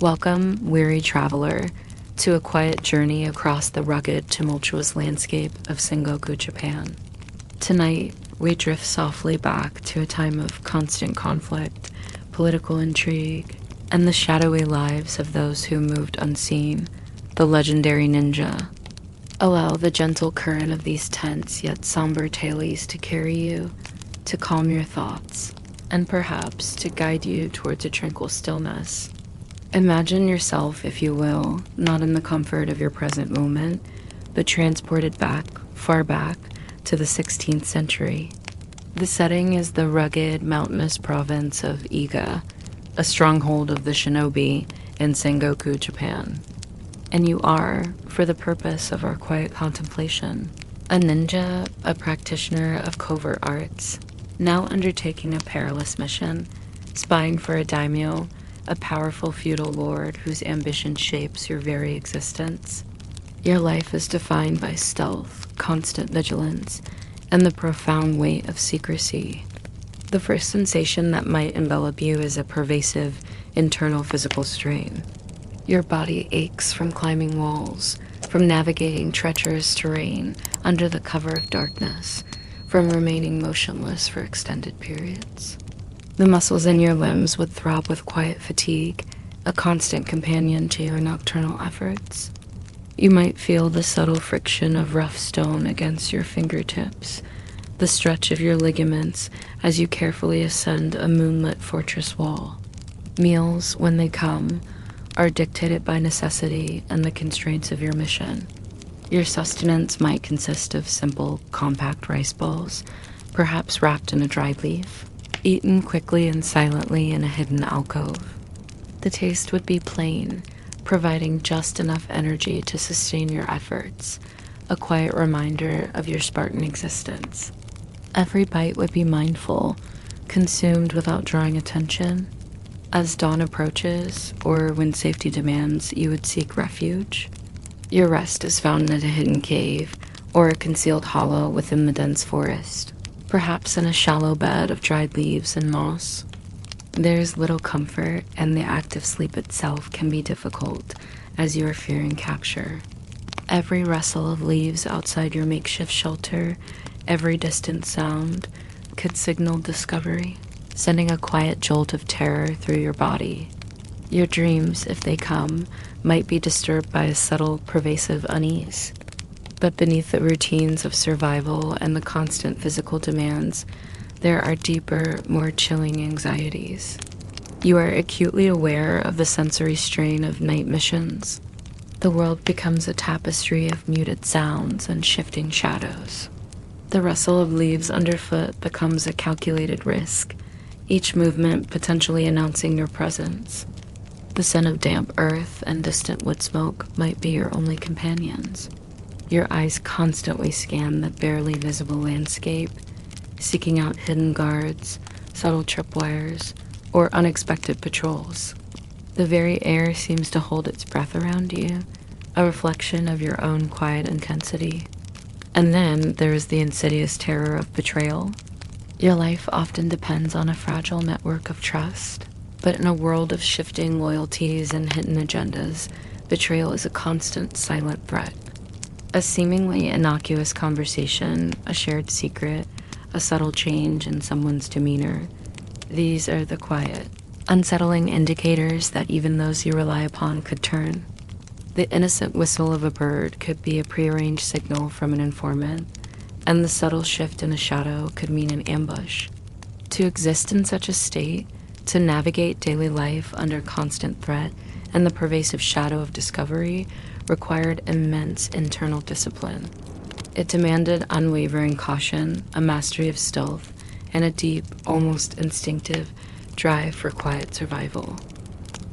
Welcome, weary traveler, to a quiet journey across the rugged, tumultuous landscape of Sengoku, Japan. Tonight, we drift softly back to a time of constant conflict, political intrigue, and the shadowy lives of those who moved unseen, the legendary ninja. Allow the gentle current of these tense yet somber tales to carry you, to calm your thoughts, and perhaps to guide you towards a tranquil stillness. Imagine yourself, if you will, not in the comfort of your present moment, but transported back, far back, to the 16th century. The setting is the rugged, mountainous province of Iga, a stronghold of the shinobi in Sengoku, Japan. And you are, for the purpose of our quiet contemplation, a ninja, a practitioner of covert arts, now undertaking a perilous mission, spying for a daimyo, a powerful feudal lord whose ambition shapes your very existence. Your life is defined by stealth, constant vigilance, and the profound weight of secrecy. The first sensation that might envelop you is a pervasive, internal physical strain. Your body aches from climbing walls, from navigating treacherous terrain under the cover of darkness, from remaining motionless for extended periods. The muscles in your limbs would throb with quiet fatigue, a constant companion to your nocturnal efforts. You might feel the subtle friction of rough stone against your fingertips, the stretch of your ligaments as you carefully ascend a moonlit fortress wall. Meals, when they come, are dictated by necessity and the constraints of your mission. Your sustenance might consist of simple, compact rice balls, perhaps wrapped in a dried leaf, eaten quickly and silently in a hidden alcove. The taste would be plain, providing just enough energy to sustain your efforts, a quiet reminder of your Spartan existence. Every bite would be mindful, consumed without drawing attention. As dawn approaches, or when safety demands, you would seek refuge. Your rest is found in a hidden cave, or a concealed hollow within the dense forest, perhaps in a shallow bed of dried leaves and moss. There is little comfort, and the act of sleep itself can be difficult, as you are fearing capture. Every rustle of leaves outside your makeshift shelter, every distant sound, could signal discovery, sending a quiet jolt of terror through your body. Your dreams, if they come, might be disturbed by a subtle, pervasive unease. But beneath the routines of survival and the constant physical demands, there are deeper, more chilling anxieties. You are acutely aware of the sensory strain of night missions. The world becomes a tapestry of muted sounds and shifting shadows. The rustle of leaves underfoot becomes a calculated risk, each movement potentially announcing your presence. The scent of damp earth and distant wood smoke might be your only companions. Your eyes constantly scan the barely visible landscape, seeking out hidden guards, subtle tripwires, or unexpected patrols. The very air seems to hold its breath around you, a reflection of your own quiet intensity. And then there is the insidious terror of betrayal. Your life often depends on a fragile network of trust, but in a world of shifting loyalties and hidden agendas, betrayal is a constant, silent threat. A seemingly innocuous conversation, a shared secret, a subtle change in someone's demeanor. These are the quiet, unsettling indicators that even those you rely upon could turn. The innocent whistle of a bird could be a prearranged signal from an informant, and the subtle shift in a shadow could mean an ambush. To exist in such a state, to navigate daily life under constant threat and the pervasive shadow of discovery, required immense internal discipline. It demanded unwavering caution, a mastery of stealth, and a deep, almost instinctive drive for quiet survival.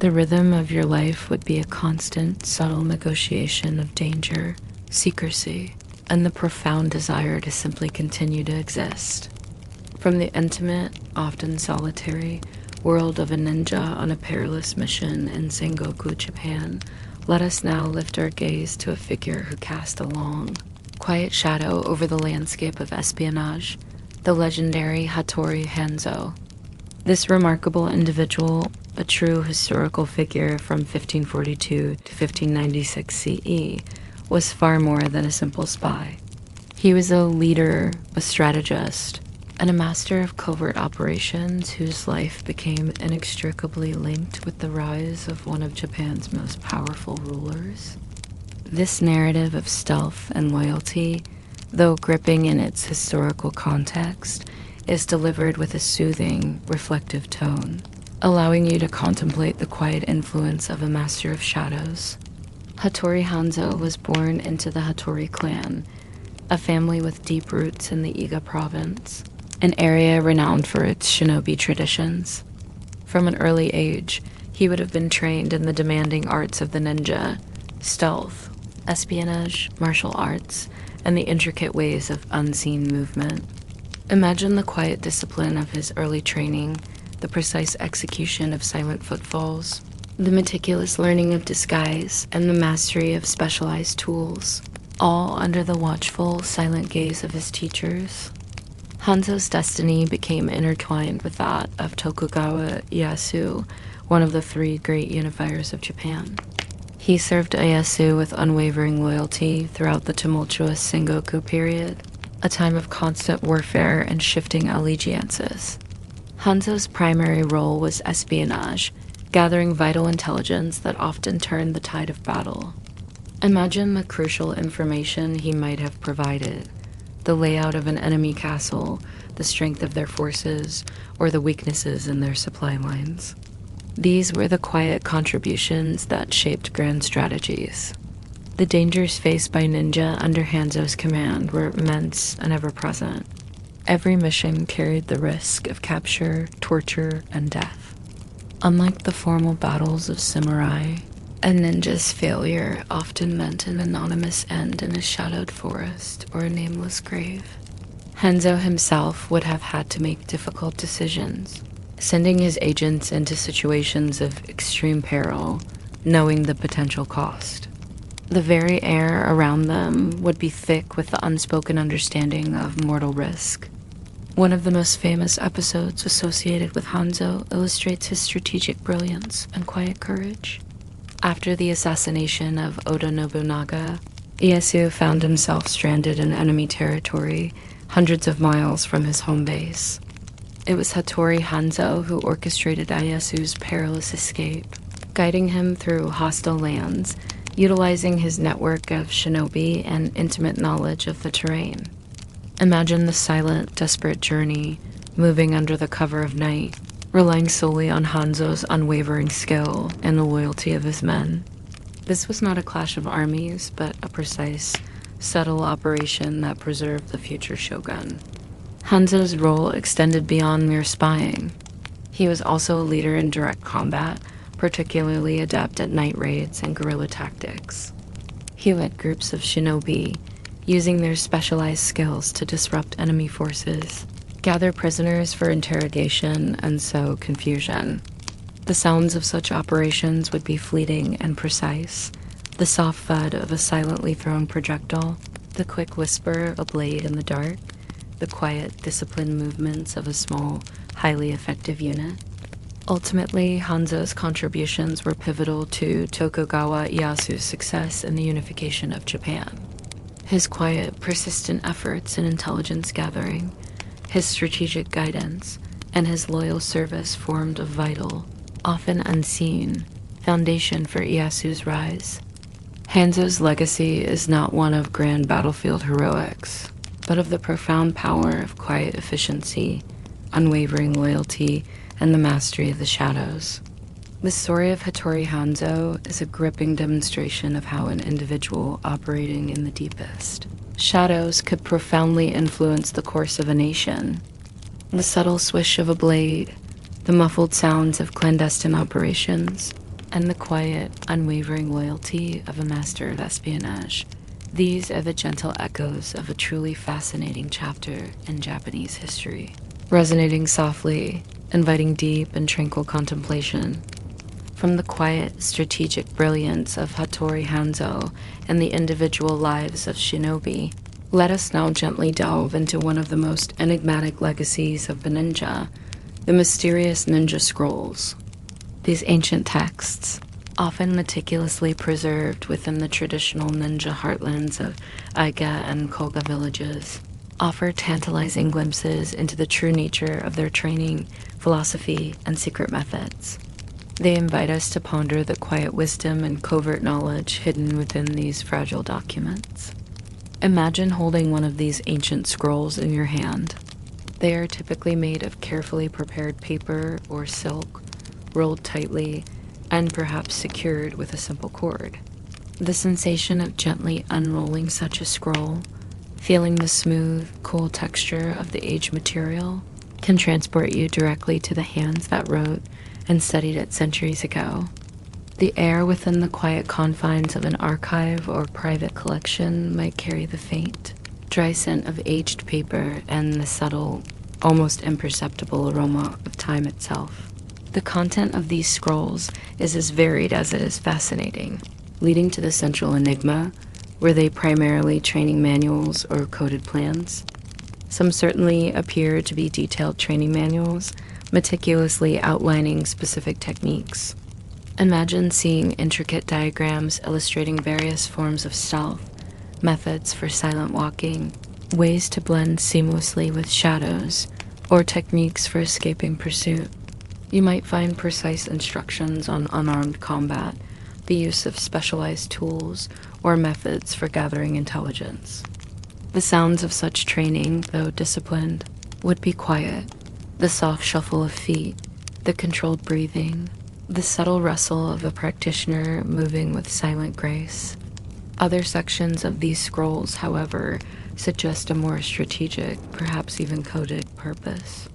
The rhythm of your life would be a constant, subtle negotiation of danger, secrecy, and the profound desire to simply continue to exist. From the intimate, often solitary, world of a ninja on a perilous mission in Sengoku, Japan, let us now lift our gaze to a figure who cast a long, quiet shadow over the landscape of espionage, the legendary Hattori Hanzo. This remarkable individual, a true historical figure from 1542 to 1596 CE, was far more than a simple spy. He was a leader, a strategist, and a master of covert operations whose life became inextricably linked with the rise of one of Japan's most powerful rulers. This narrative of stealth and loyalty, though gripping in its historical context, is delivered with a soothing, reflective tone, allowing you to contemplate the quiet influence of a master of shadows. Hattori Hanzo was born into the Hattori clan, a family with deep roots in the Iga province, an area renowned for its shinobi traditions. From an early age, he would have been trained in the demanding arts of the ninja, stealth, espionage, martial arts, and the intricate ways of unseen movement. Imagine the quiet discipline of his early training, the precise execution of silent footfalls, the meticulous learning of disguise, and the mastery of specialized tools, all under the watchful, silent gaze of his teachers. Hanzo's destiny became intertwined with that of Tokugawa Ieyasu, one of the three great unifiers of Japan. He served Ieyasu with unwavering loyalty throughout the tumultuous Sengoku period, a time of constant warfare and shifting allegiances. Hanzo's primary role was espionage, gathering vital intelligence that often turned the tide of battle. Imagine the crucial information he might have provided: the layout of an enemy castle, the strength of their forces, or the weaknesses in their supply lines. These were the quiet contributions that shaped grand strategies. The dangers faced by ninja under Hanzo's command were immense and ever-present. Every mission carried the risk of capture, torture, and death. Unlike the formal battles of samurai, a ninja's failure often meant an anonymous end in a shadowed forest or a nameless grave. Hanzo himself would have had to make difficult decisions, sending his agents into situations of extreme peril, knowing the potential cost. The very air around them would be thick with the unspoken understanding of mortal risk. One of the most famous episodes associated with Hanzo illustrates his strategic brilliance and quiet courage. After the assassination of Oda Nobunaga, Ieyasu found himself stranded in enemy territory, hundreds of miles from his home base. It was Hattori Hanzo who orchestrated Ieyasu's perilous escape, guiding him through hostile lands, utilizing his network of shinobi and intimate knowledge of the terrain. Imagine the silent, desperate journey, moving under the cover of night, relying solely on Hanzo's unwavering skill and the loyalty of his men. This was not a clash of armies, but a precise, subtle operation that preserved the future shogun. Hanzo's role extended beyond mere spying. He was also a leader in direct combat, particularly adept at night raids and guerrilla tactics. He led groups of shinobi, using their specialized skills to disrupt enemy forces, gather prisoners for interrogation, and sow confusion. The sounds of such operations would be fleeting and precise: the soft thud of a silently thrown projectile, the quick whisper of a blade in the dark, the quiet, disciplined movements of a small, highly effective unit. Ultimately, Hanzo's contributions were pivotal to Tokugawa Ieyasu's success in the unification of Japan. His quiet, persistent efforts in intelligence gathering, his strategic guidance, and his loyal service formed a vital, often unseen, foundation for Ieyasu's rise. Hanzo's legacy is not one of grand battlefield heroics, but of the profound power of quiet efficiency, unwavering loyalty, and the mastery of the shadows. The story of Hattori Hanzo is a gripping demonstration of how an individual operating in the deepest shadows could profoundly influence the course of a nation. The subtle swish of a blade, the muffled sounds of clandestine operations, and the quiet, unwavering loyalty of a master of espionage. These are the gentle echoes of a truly fascinating chapter in Japanese history, resonating softly, inviting deep and tranquil contemplation. From the quiet, strategic brilliance of Hattori Hanzo and the individual lives of shinobi, let us now gently delve into one of the most enigmatic legacies of the ninja, the mysterious ninja scrolls. These ancient texts, often meticulously preserved within the traditional ninja heartlands of Aiga and Koga villages, offer tantalizing glimpses into the true nature of their training, philosophy, and secret methods. They invite us to ponder the quiet wisdom and covert knowledge hidden within these fragile documents. Imagine holding one of these ancient scrolls in your hand. They are typically made of carefully prepared paper or silk, rolled tightly, and perhaps secured with a simple cord. The sensation of gently unrolling such a scroll, feeling the smooth, cool texture of the aged material, can transport you directly to the hands that wrote and studied it centuries ago. The air within the quiet confines of an archive or private collection might carry the faint, dry scent of aged paper and the subtle, almost imperceptible aroma of time itself. The content of these scrolls is as varied as it is fascinating, leading to the central enigma: were they primarily training manuals or coded plans? Some certainly appear to be detailed training manuals, meticulously outlining specific techniques. Imagine seeing intricate diagrams illustrating various forms of stealth, methods for silent walking, ways to blend seamlessly with shadows, or techniques for escaping pursuit. You might find precise instructions on unarmed combat, the use of specialized tools, or methods for gathering intelligence. The sounds of such training, though disciplined, would be quiet. The soft shuffle of feet, the controlled breathing, the subtle rustle of a practitioner moving with silent grace. Other sections of these scrolls, however, suggest a more strategic, perhaps even coded purpose.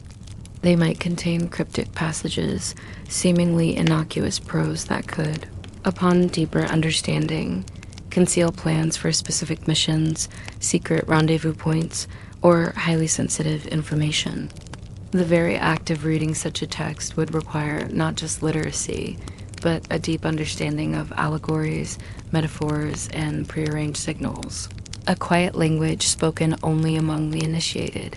They might contain cryptic passages, seemingly innocuous prose that could, upon deeper understanding, conceal plans for specific missions, secret rendezvous points, or highly sensitive information. The very act of reading such a text would require not just literacy, but a deep understanding of allegories, metaphors, and prearranged signals. A quiet language spoken only among the initiated.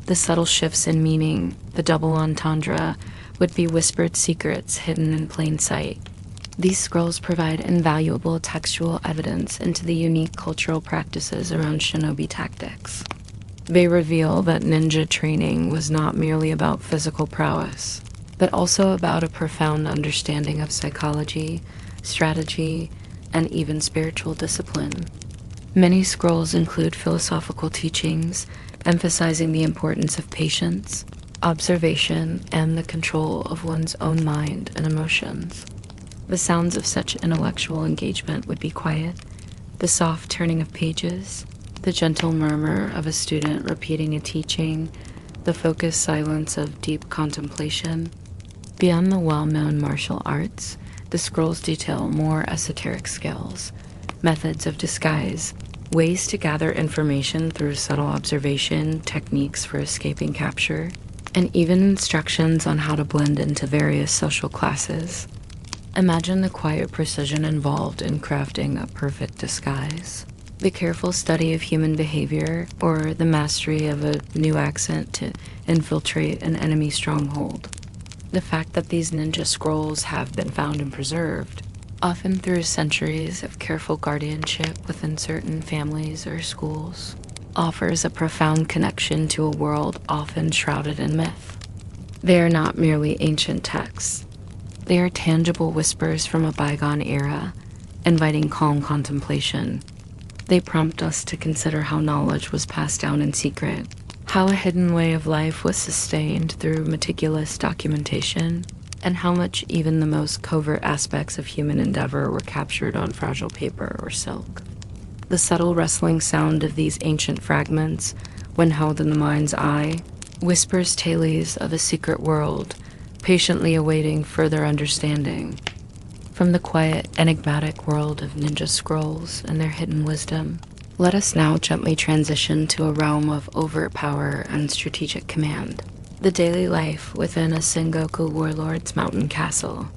The subtle shifts in meaning, the double entendre, would be whispered secrets hidden in plain sight. These scrolls provide invaluable textual evidence into the unique cultural practices around shinobi tactics. They reveal that ninja training was not merely about physical prowess, but also about a profound understanding of psychology, strategy, and even spiritual discipline. Many scrolls include philosophical teachings emphasizing the importance of patience, observation, and the control of one's own mind and emotions. The sounds of such intellectual engagement would be quiet, the soft turning of pages, the gentle murmur of a student repeating a teaching, the focused silence of deep contemplation. Beyond the well-known martial arts, the scrolls detail more esoteric skills, methods of disguise, ways to gather information through subtle observation, techniques for escaping capture, and even instructions on how to blend into various social classes. Imagine the quiet precision involved in crafting a perfect disguise. The careful study of human behavior, or the mastery of a new accent to infiltrate an enemy stronghold. The fact that these ninja scrolls have been found and preserved, often through centuries of careful guardianship within certain families or schools, offers a profound connection to a world often shrouded in myth. They are not merely ancient texts. They are tangible whispers from a bygone era, inviting calm contemplation. They prompt us to consider how knowledge was passed down in secret, how a hidden way of life was sustained through meticulous documentation, and how much even the most covert aspects of human endeavor were captured on fragile paper or silk. The subtle rustling sound of these ancient fragments, when held in the mind's eye, whispers tales of a secret world, patiently awaiting further understanding. From the quiet, enigmatic world of ninja scrolls and their hidden wisdom, let us now gently transition to a realm of overt power and strategic command. The daily life within a Sengoku warlord's mountain castle.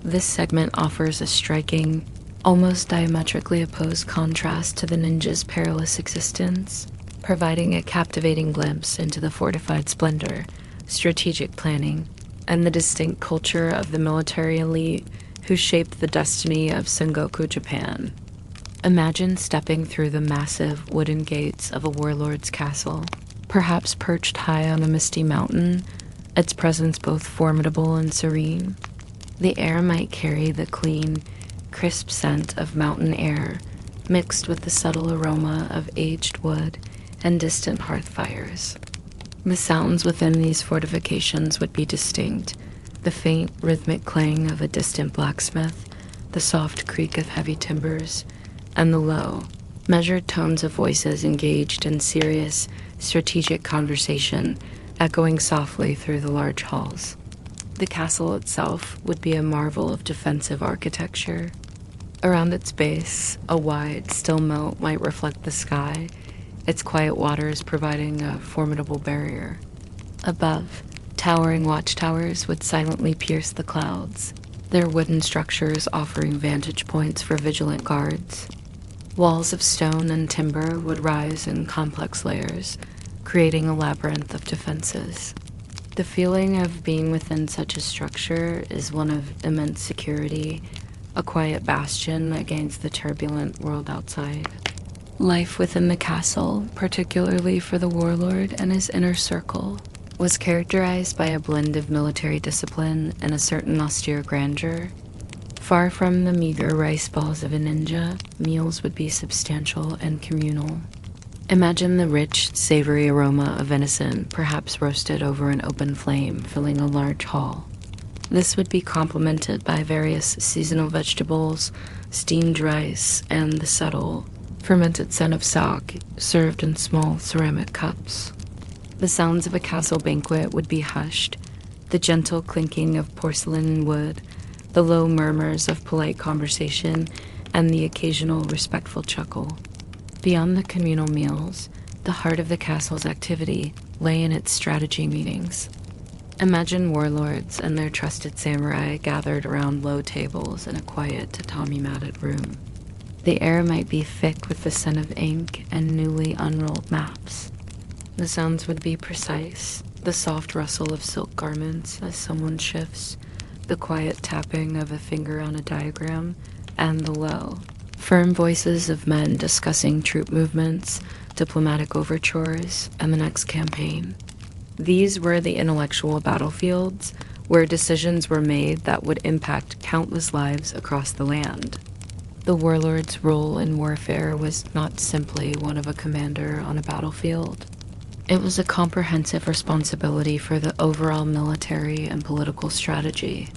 This segment offers a striking, almost diametrically opposed contrast to the ninja's perilous existence, providing a captivating glimpse into the fortified splendor, strategic planning, and the distinct culture of the military elite who shaped the destiny of Sengoku, Japan. Imagine stepping through the massive wooden gates of a warlord's castle, perhaps perched high on a misty mountain, its presence both formidable and serene. The air might carry the clean, crisp scent of mountain air, mixed with the subtle aroma of aged wood and distant hearth fires. The sounds within these fortifications would be distinct: the faint, rhythmic clang of a distant blacksmith, the soft creak of heavy timbers, and the low, measured tones of voices engaged in serious, strategic conversation echoing softly through the large halls. The castle itself would be a marvel of defensive architecture. Around its base, a wide, still moat might reflect the sky, its quiet waters providing a formidable barrier. Above, towering watchtowers would silently pierce the clouds, their wooden structures offering vantage points for vigilant guards. Walls of stone and timber would rise in complex layers, creating a labyrinth of defenses. The feeling of being within such a structure is one of immense security, a quiet bastion against the turbulent world outside. Life within the castle, particularly for the warlord and his inner circle, was characterized by a blend of military discipline and a certain austere grandeur. Far from the meager rice balls of a ninja, meals would be substantial and communal. Imagine the rich, savory aroma of venison, perhaps roasted over an open flame, filling a large hall. This would be complemented by various seasonal vegetables, steamed rice, and the subtle, fermented scent of sake, served in small ceramic cups. The sounds of a castle banquet would be hushed, the gentle clinking of porcelain and wood, the low murmurs of polite conversation, and the occasional respectful chuckle. Beyond the communal meals, the heart of the castle's activity lay in its strategy meetings. Imagine warlords and their trusted samurai gathered around low tables in a quiet tatami-matted room. The air might be thick with the scent of ink and newly unrolled maps. The sounds would be precise, the soft rustle of silk garments as someone shifts, the quiet tapping of a finger on a diagram, and the low, firm voices of men discussing troop movements, diplomatic overtures, and the next campaign. These were the intellectual battlefields where decisions were made that would impact countless lives across the land. The warlord's role in warfare was not simply one of a commander on a battlefield. It was a comprehensive responsibility for the overall military and political strategy.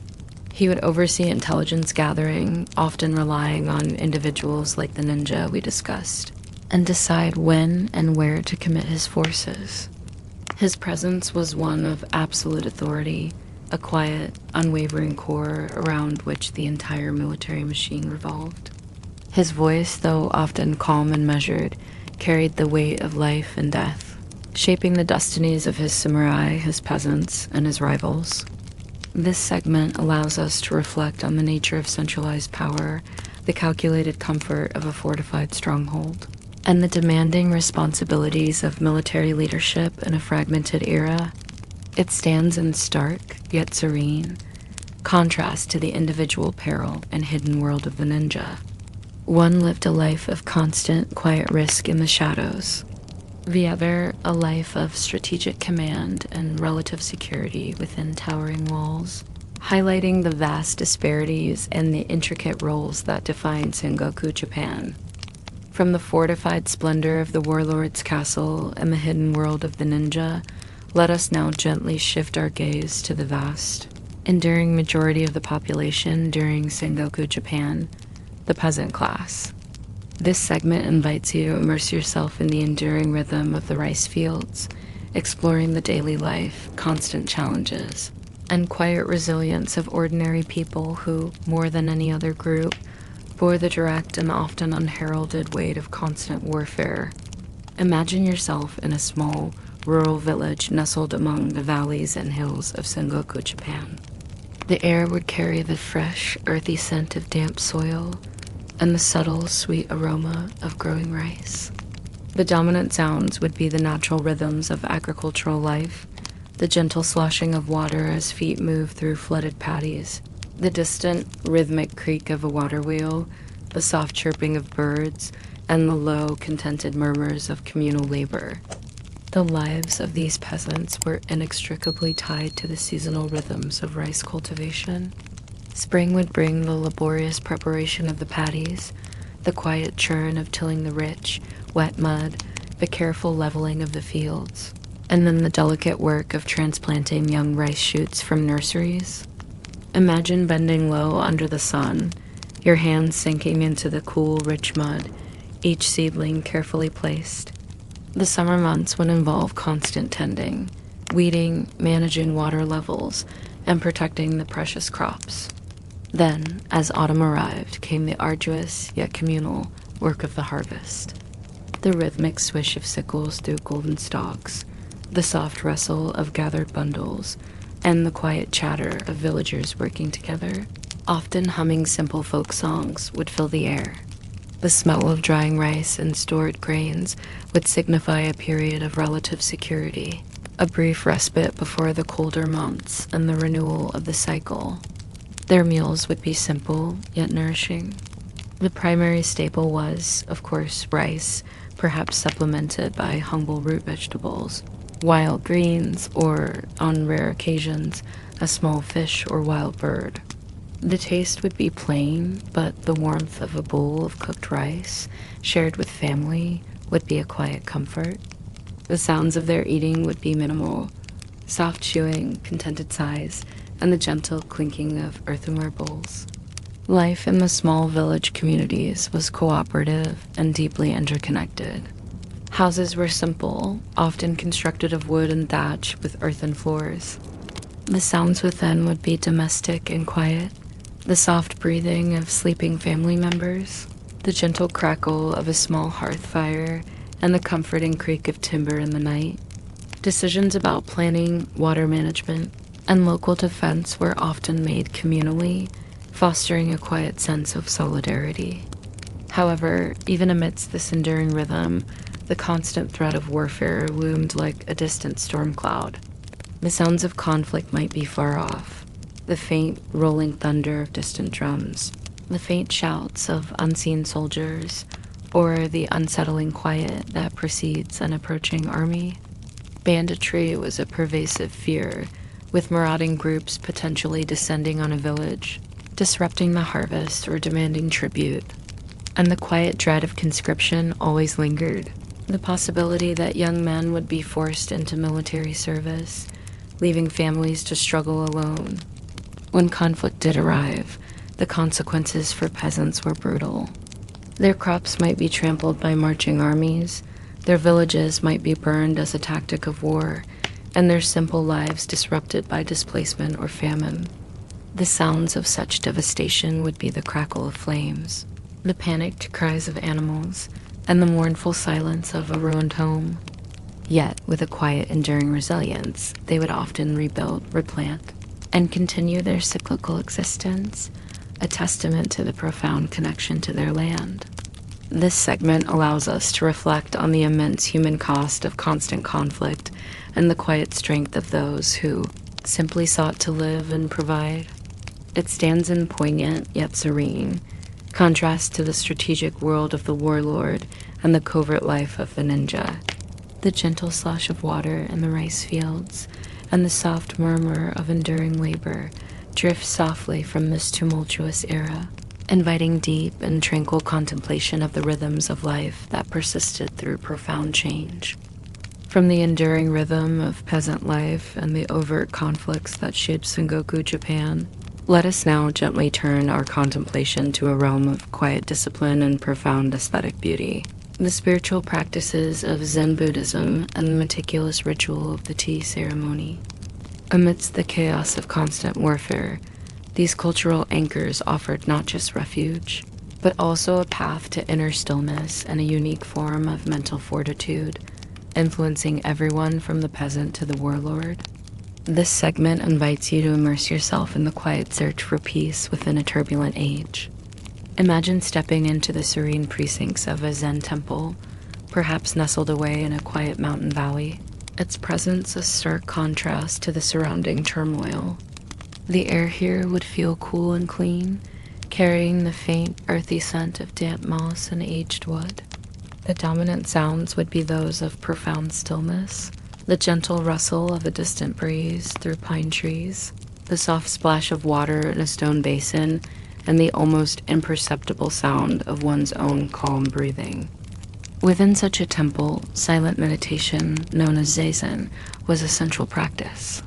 He would oversee intelligence gathering, often relying on individuals like the ninja we discussed, and decide when and where to commit his forces. His presence was one of absolute authority, a quiet, unwavering core around which the entire military machine revolved. His voice, though often calm and measured, carried the weight of life and death, shaping the destinies of his samurai, his peasants, and his rivals. This segment allows us to reflect on the nature of centralized power, the calculated comfort of a fortified stronghold, and the demanding responsibilities of military leadership in a fragmented era. It stands in stark, yet serene, contrast to the individual peril and hidden world of the ninja. One lived a life of constant, quiet risk in the shadows. The other, a life of strategic command and relative security within towering walls, highlighting the vast disparities and the intricate roles that define Sengoku, Japan. From the fortified splendor of the warlord's castle and the hidden world of the ninja, let us now gently shift our gaze to the vast, enduring majority of the population during Sengoku, Japan, the peasant class. This segment invites you to immerse yourself in the enduring rhythm of the rice fields, exploring the daily life, constant challenges, and quiet resilience of ordinary people who, more than any other group, bore the direct and often unheralded weight of constant warfare. Imagine yourself in a small, rural village nestled among the valleys and hills of Sengoku, Japan. The air would carry the fresh, earthy scent of damp soil, and the subtle, sweet aroma of growing rice. The dominant sounds would be the natural rhythms of agricultural life, the gentle sloshing of water as feet move through flooded paddies, the distant, rhythmic creak of a water wheel, the soft chirping of birds, and the low, contented murmurs of communal labor. The lives of these peasants were inextricably tied to the seasonal rhythms of rice cultivation. Spring would bring the laborious preparation of the paddies, the quiet churn of tilling the rich, wet mud, the careful leveling of the fields, and then the delicate work of transplanting young rice shoots from nurseries. Imagine bending low under the sun, your hands sinking into the cool, rich mud, each seedling carefully placed. The summer months would involve constant tending, weeding, managing water levels, and protecting the precious crops. Then, as autumn arrived, came the arduous, yet communal, work of the harvest. The rhythmic swish of sickles through golden stalks, the soft rustle of gathered bundles, and the quiet chatter of villagers working together, often humming simple folk songs, would fill the air. The smell of drying rice and stored grains would signify a period of relative security, a brief respite before the colder months and the renewal of the cycle. Their meals would be simple, yet nourishing. The primary staple was, of course, rice, perhaps supplemented by humble root vegetables, wild greens, or, on rare occasions, a small fish or wild bird. The taste would be plain, but the warmth of a bowl of cooked rice, shared with family, would be a quiet comfort. The sounds of their eating would be minimal, soft chewing, contented sighs, and the gentle clinking of earthenware bowls. Life in the small village communities was cooperative and deeply interconnected. Houses were simple, often constructed of wood and thatch with earthen floors. The sounds within would be domestic and quiet, the soft breathing of sleeping family members, the gentle crackle of a small hearth fire, and the comforting creak of timber in the night. Decisions about planning, water management, and local defense were often made communally, fostering a quiet sense of solidarity. However, even amidst this enduring rhythm, the constant threat of warfare loomed like a distant storm cloud. The sounds of conflict might be far off, the faint rolling thunder of distant drums, the faint shouts of unseen soldiers, or the unsettling quiet that precedes an approaching army. Banditry was a pervasive fear, with marauding groups potentially descending on a village, disrupting the harvest or demanding tribute. And the quiet dread of conscription always lingered, the possibility that young men would be forced into military service, leaving families to struggle alone. When conflict did arrive, the consequences for peasants were brutal. Their crops might be trampled by marching armies, their villages might be burned as a tactic of war, and their simple lives disrupted by displacement or famine. The sounds of such devastation would be the crackle of flames, the panicked cries of animals, and the mournful silence of a ruined home. Yet, with a quiet, enduring resilience, they would often rebuild, replant, and continue their cyclical existence, a testament to the profound connection to their land. This segment allows us to reflect on the immense human cost of constant conflict and the quiet strength of those who simply sought to live and provide. It stands in poignant yet serene contrast to the strategic world of the warlord and the covert life of the ninja. The gentle slosh of water in the rice fields and the soft murmur of enduring labor drift softly from this tumultuous era, inviting deep and tranquil contemplation of the rhythms of life that persisted through profound change. From the enduring rhythm of peasant life and the overt conflicts that shaped Sengoku Japan, let us now gently turn our contemplation to a realm of quiet discipline and profound aesthetic beauty. The spiritual practices of Zen Buddhism and the meticulous ritual of the tea ceremony. Amidst the chaos of constant warfare, these cultural anchors offered not just refuge, but also a path to inner stillness and a unique form of mental fortitude, influencing everyone from the peasant to the warlord. This segment invites you to immerse yourself in the quiet search for peace within a turbulent age. Imagine stepping into the serene precincts of a Zen temple, perhaps nestled away in a quiet mountain valley. its presence a stark contrast to the surrounding turmoil. The air here would feel cool and clean, carrying the faint, earthy scent of damp moss and aged wood. The dominant sounds would be those of profound stillness, the gentle rustle of a distant breeze through pine trees, the soft splash of water in a stone basin, and the almost imperceptible sound of one's own calm breathing. Within such a temple, silent meditation, known as zazen, was a central practice.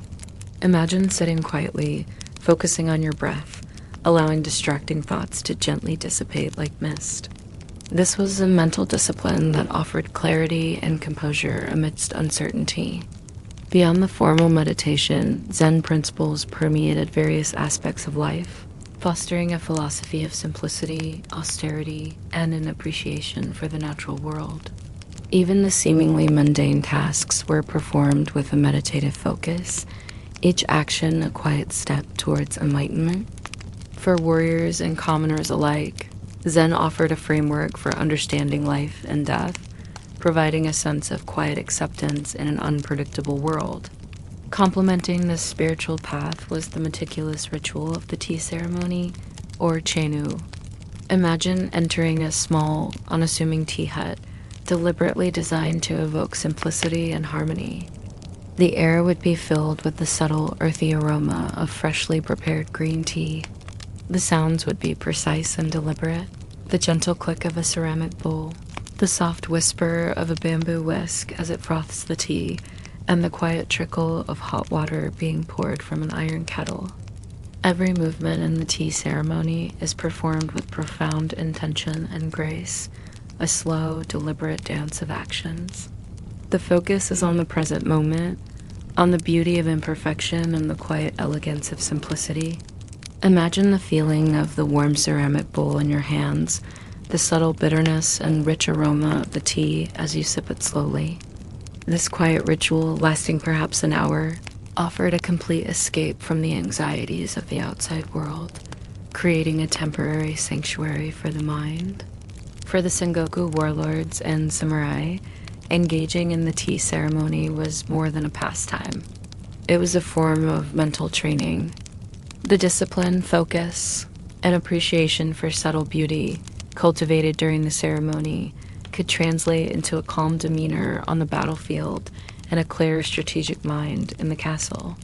Imagine sitting quietly, focusing on your breath, allowing distracting thoughts to gently dissipate like mist. This was a mental discipline that offered clarity and composure amidst uncertainty. Beyond the formal meditation, Zen principles permeated various aspects of life, fostering a philosophy of simplicity, austerity, and an appreciation for the natural world. Even the seemingly mundane tasks were performed with a meditative focus, each action a quiet step towards enlightenment. For warriors and commoners alike, Zen offered a framework for understanding life and death, providing a sense of quiet acceptance in an unpredictable world. Complementing this spiritual path was the meticulous ritual of the tea ceremony, or chenu. Imagine entering a small, unassuming tea hut, deliberately designed to evoke simplicity and harmony. The air would be filled with the subtle, earthy aroma of freshly prepared green tea. The sounds would be precise and deliberate, the gentle click of a ceramic bowl, the soft whisper of a bamboo whisk as it froths the tea, and the quiet trickle of hot water being poured from an iron kettle. Every movement in the tea ceremony is performed with profound intention and grace, a slow, deliberate dance of actions. The focus is on the present moment, on the beauty of imperfection and the quiet elegance of simplicity. Imagine the feeling of the warm ceramic bowl in your hands, the subtle bitterness and rich aroma of the tea as you sip it slowly. This quiet ritual, lasting perhaps an hour, offered a complete escape from the anxieties of the outside world, creating a temporary sanctuary for the mind. For the Sengoku warlords and samurai, engaging in the tea ceremony was more than a pastime. It was a form of mental training. The discipline, focus, and appreciation for subtle beauty cultivated during the ceremony could translate into a calm demeanor on the battlefield and a clear strategic mind in the castle.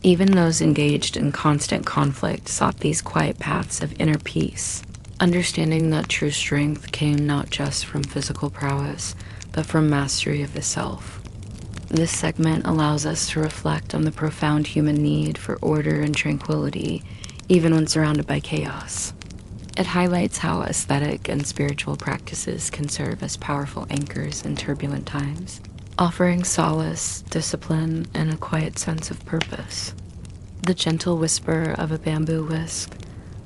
Even those engaged in constant conflict sought these quiet paths of inner peace, understanding that true strength came not just from physical prowess, but from mastery of the self. This segment allows us to reflect on the profound human need for order and tranquility, even when surrounded by chaos. It highlights how aesthetic and spiritual practices can serve as powerful anchors in turbulent times, offering solace, discipline, and a quiet sense of purpose. The gentle whisper of a bamboo whisk,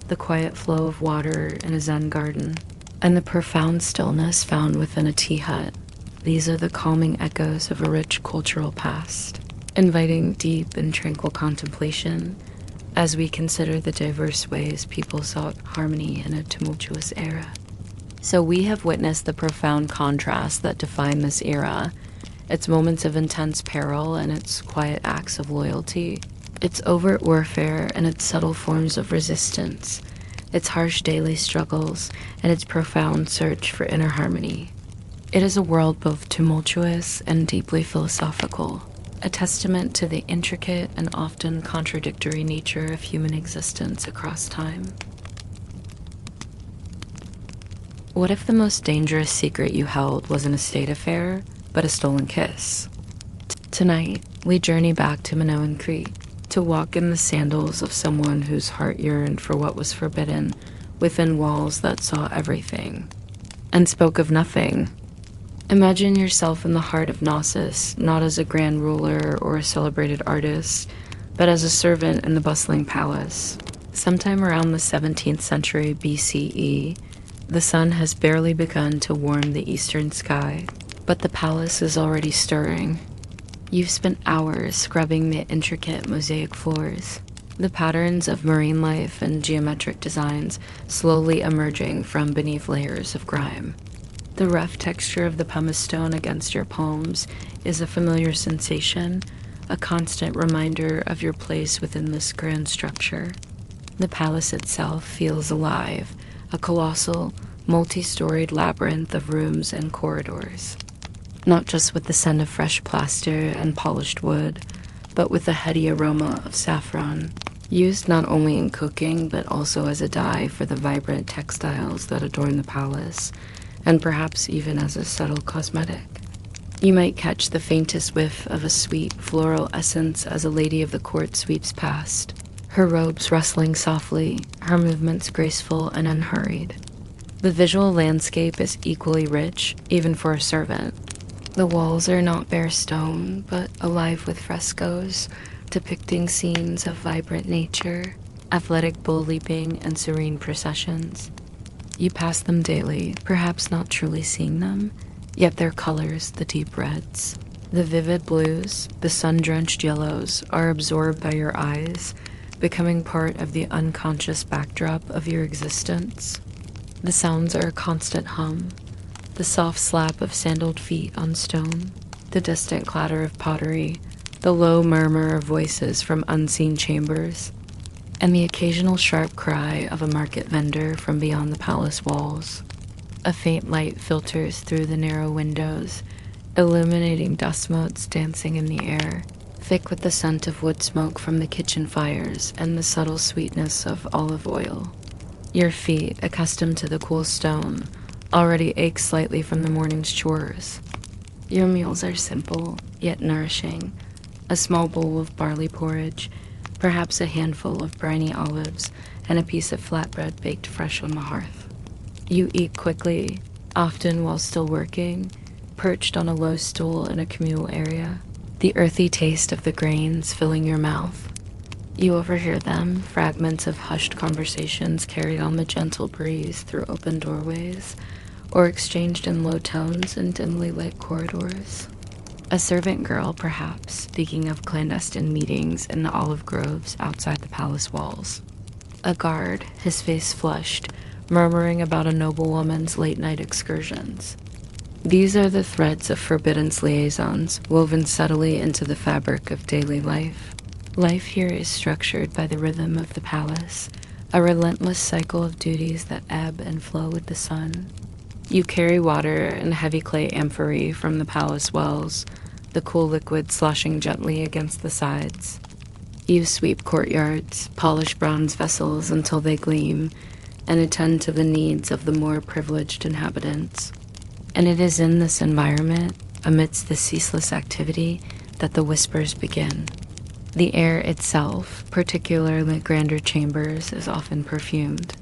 the quiet flow of water in a Zen garden, and the profound stillness found within a tea hut. These are the calming echoes of a rich cultural past, inviting deep and tranquil contemplation as we consider the diverse ways people sought harmony in a tumultuous era. So we have witnessed the profound contrast that define this era, its moments of intense peril and its quiet acts of loyalty, its overt warfare and its subtle forms of resistance, its harsh daily struggles and its profound search for inner harmony. It is a world both tumultuous and deeply philosophical, a testament to the intricate and often contradictory nature of human existence across time. What if the most dangerous secret you held wasn't a state affair, but a stolen kiss? Tonight, we journey back to Manoan Crete, to walk in the sandals of someone whose heart yearned for what was forbidden within walls that saw everything, and spoke of nothing. Imagine yourself in the heart of Knossos, not as a grand ruler or a celebrated artist, but as a servant in the bustling palace. Sometime around the 17th century BCE, the sun has barely begun to warm the eastern sky, but the palace is already stirring. You've spent hours scrubbing the intricate mosaic floors, the patterns of marine life and geometric designs slowly emerging from beneath layers of grime. The rough texture of the pumice stone against your palms is a familiar sensation, a constant reminder of your place within this grand structure. The palace itself feels alive, a colossal, multi-storied labyrinth of rooms and corridors. Not just with the scent of fresh plaster and polished wood, but with the heady aroma of saffron, used not only in cooking but also as a dye for the vibrant textiles that adorn the palace, and perhaps even as a subtle cosmetic. You might catch the faintest whiff of a sweet floral essence as a lady of the court sweeps past, her robes rustling softly, her movements graceful and unhurried. The visual landscape is equally rich, even for a servant. The walls are not bare stone, but alive with frescoes, depicting scenes of vibrant nature, athletic bull leaping, and serene processions. You pass them daily, perhaps not truly seeing them, yet their colors, the deep reds, the vivid blues, the sun-drenched yellows, are absorbed by your eyes, becoming part of the unconscious backdrop of your existence. The sounds are a constant hum, the soft slap of sandaled feet on stone, the distant clatter of pottery, the low murmur of voices from unseen chambers, and the occasional sharp cry of a market vendor from beyond the palace walls. A faint light filters through the narrow windows, illuminating dust motes dancing in the air, thick with the scent of wood smoke from the kitchen fires and the subtle sweetness of olive oil. Your feet, accustomed to the cool stone, already ache slightly from the morning's chores. Your meals are simple, yet nourishing. A small bowl of barley porridge, perhaps a handful of briny olives, and a piece of flatbread baked fresh on the hearth. You eat quickly, often while still working, perched on a low stool in a communal area, the earthy taste of the grains filling your mouth. You overhear them, fragments of hushed conversations carried on the gentle breeze through open doorways, or exchanged in low tones in dimly lit corridors. A servant girl, perhaps, speaking of clandestine meetings in the olive groves outside the palace walls. A guard, his face flushed, murmuring about a noblewoman's late-night excursions. These are the threads of Forbidden's liaisons, woven subtly into the fabric of daily life. Life here is structured by the rhythm of the palace, a relentless cycle of duties that ebb and flow with the sun. You carry water in heavy clay amphorae from the palace wells, the cool liquid sloshing gently against the sides. You sweep courtyards, polish bronze vessels until they gleam, and attend to the needs of the more privileged inhabitants. And it is in this environment, amidst this ceaseless activity, that the whispers begin. The air itself, particularly grander chambers, is often perfumed.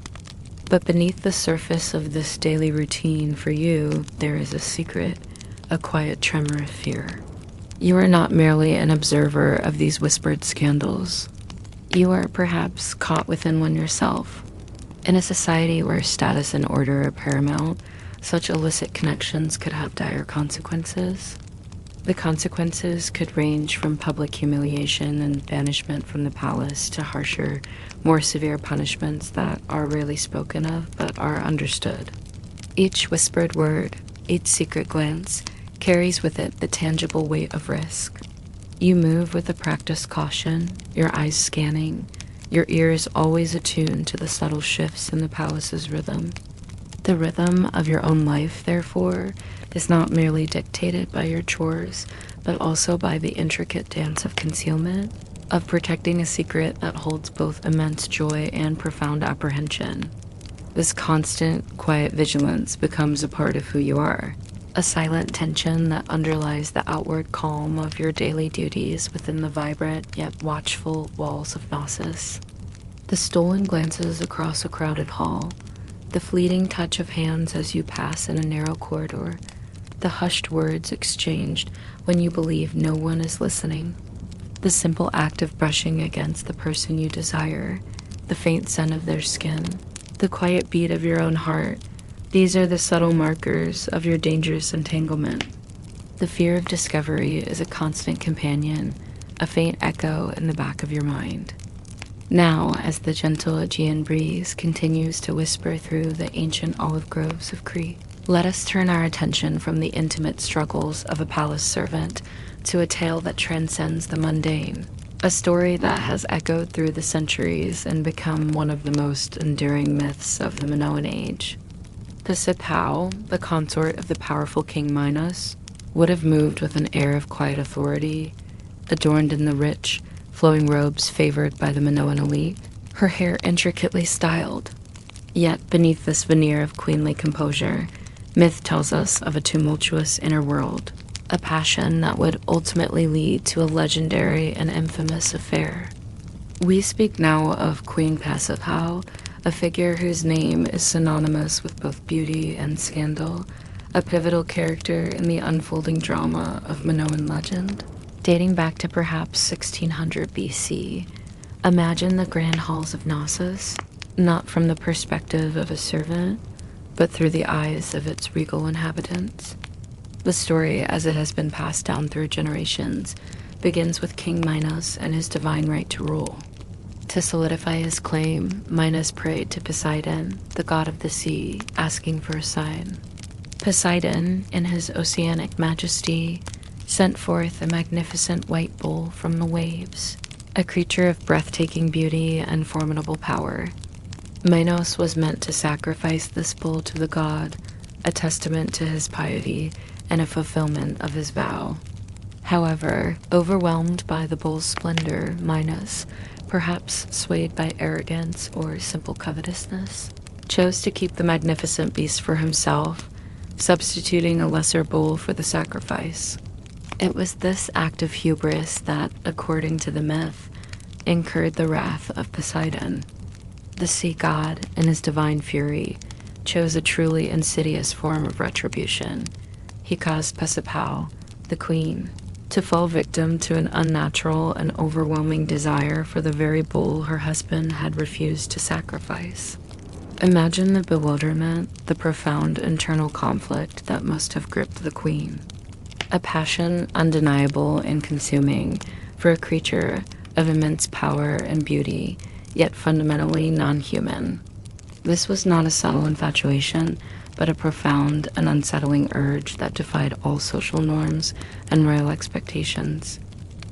But beneath the surface of this daily routine for you, there is a secret, a quiet tremor of fear. You are not merely an observer of these whispered scandals. You are perhaps caught within one yourself. In a society where status and order are paramount, such illicit connections could have dire consequences. The consequences could range from public humiliation and banishment from the palace to harsher, more severe punishments that are rarely spoken of but are understood. Each whispered word, each secret glance, carries with it the tangible weight of risk. You move with a practiced caution, your eyes scanning, your ears always attuned to the subtle shifts in the palace's rhythm. The rhythm of your own life, therefore, is not merely dictated by your chores, but also by the intricate dance of concealment, of protecting a secret that holds both immense joy and profound apprehension. This constant, quiet vigilance becomes a part of who you are, a silent tension that underlies the outward calm of your daily duties within the vibrant yet watchful walls of Gnosis. The stolen glances across a crowded hall, the fleeting touch of hands as you pass in a narrow corridor, the hushed words exchanged when you believe no one is listening, the simple act of brushing against the person you desire, the faint scent of their skin, the quiet beat of your own heart. These are the subtle markers of your dangerous entanglement. The fear of discovery is a constant companion, a faint echo in the back of your mind. Now, as the gentle Aegean breeze continues to whisper through the ancient olive groves of Crete, Let us turn our attention from the intimate struggles of a palace servant to a tale that transcends the mundane, a story that has echoed through the centuries and become one of the most enduring myths of the Minoan age. Pasiphae, the consort of the powerful King Minos, would have moved with an air of quiet authority, adorned in the rich, flowing robes favored by the Minoan elite, her hair intricately styled. Yet beneath this veneer of queenly composure, myth tells us of a tumultuous inner world, a passion that would ultimately lead to a legendary and infamous affair. We speak now of Queen Pasiphae, a figure whose name is synonymous with both beauty and scandal, a pivotal character in the unfolding drama of Minoan legend. Dating back to perhaps 1600 BC, imagine the grand halls of Knossos, not from the perspective of a servant, but through the eyes of its regal inhabitants. The story, as it has been passed down through generations, begins with King Minos and his divine right to rule. To solidify his claim, Minos prayed to Poseidon, the god of the sea, asking for a sign. Poseidon, in his oceanic majesty, sent forth a magnificent white bull from the waves, a creature of breathtaking beauty and formidable power. Minos was meant to sacrifice this bull to the god, a testament to his piety and a fulfillment of his vow. However, overwhelmed by the bull's splendor, Minos, perhaps swayed by arrogance or simple covetousness, chose to keep the magnificent beast for himself, substituting a lesser bull for the sacrifice. It was this act of hubris that, according to the myth, incurred the wrath of Poseidon. The sea god, in his divine fury, chose a truly insidious form of retribution. He caused Pasiphae, the queen, to fall victim to an unnatural and overwhelming desire for the very bull her husband had refused to sacrifice. Imagine the bewilderment, the profound internal conflict that must have gripped the queen. A passion undeniable and consuming for a creature of immense power and beauty, yet fundamentally non-human. This was not a subtle infatuation, but a profound and unsettling urge that defied all social norms and royal expectations.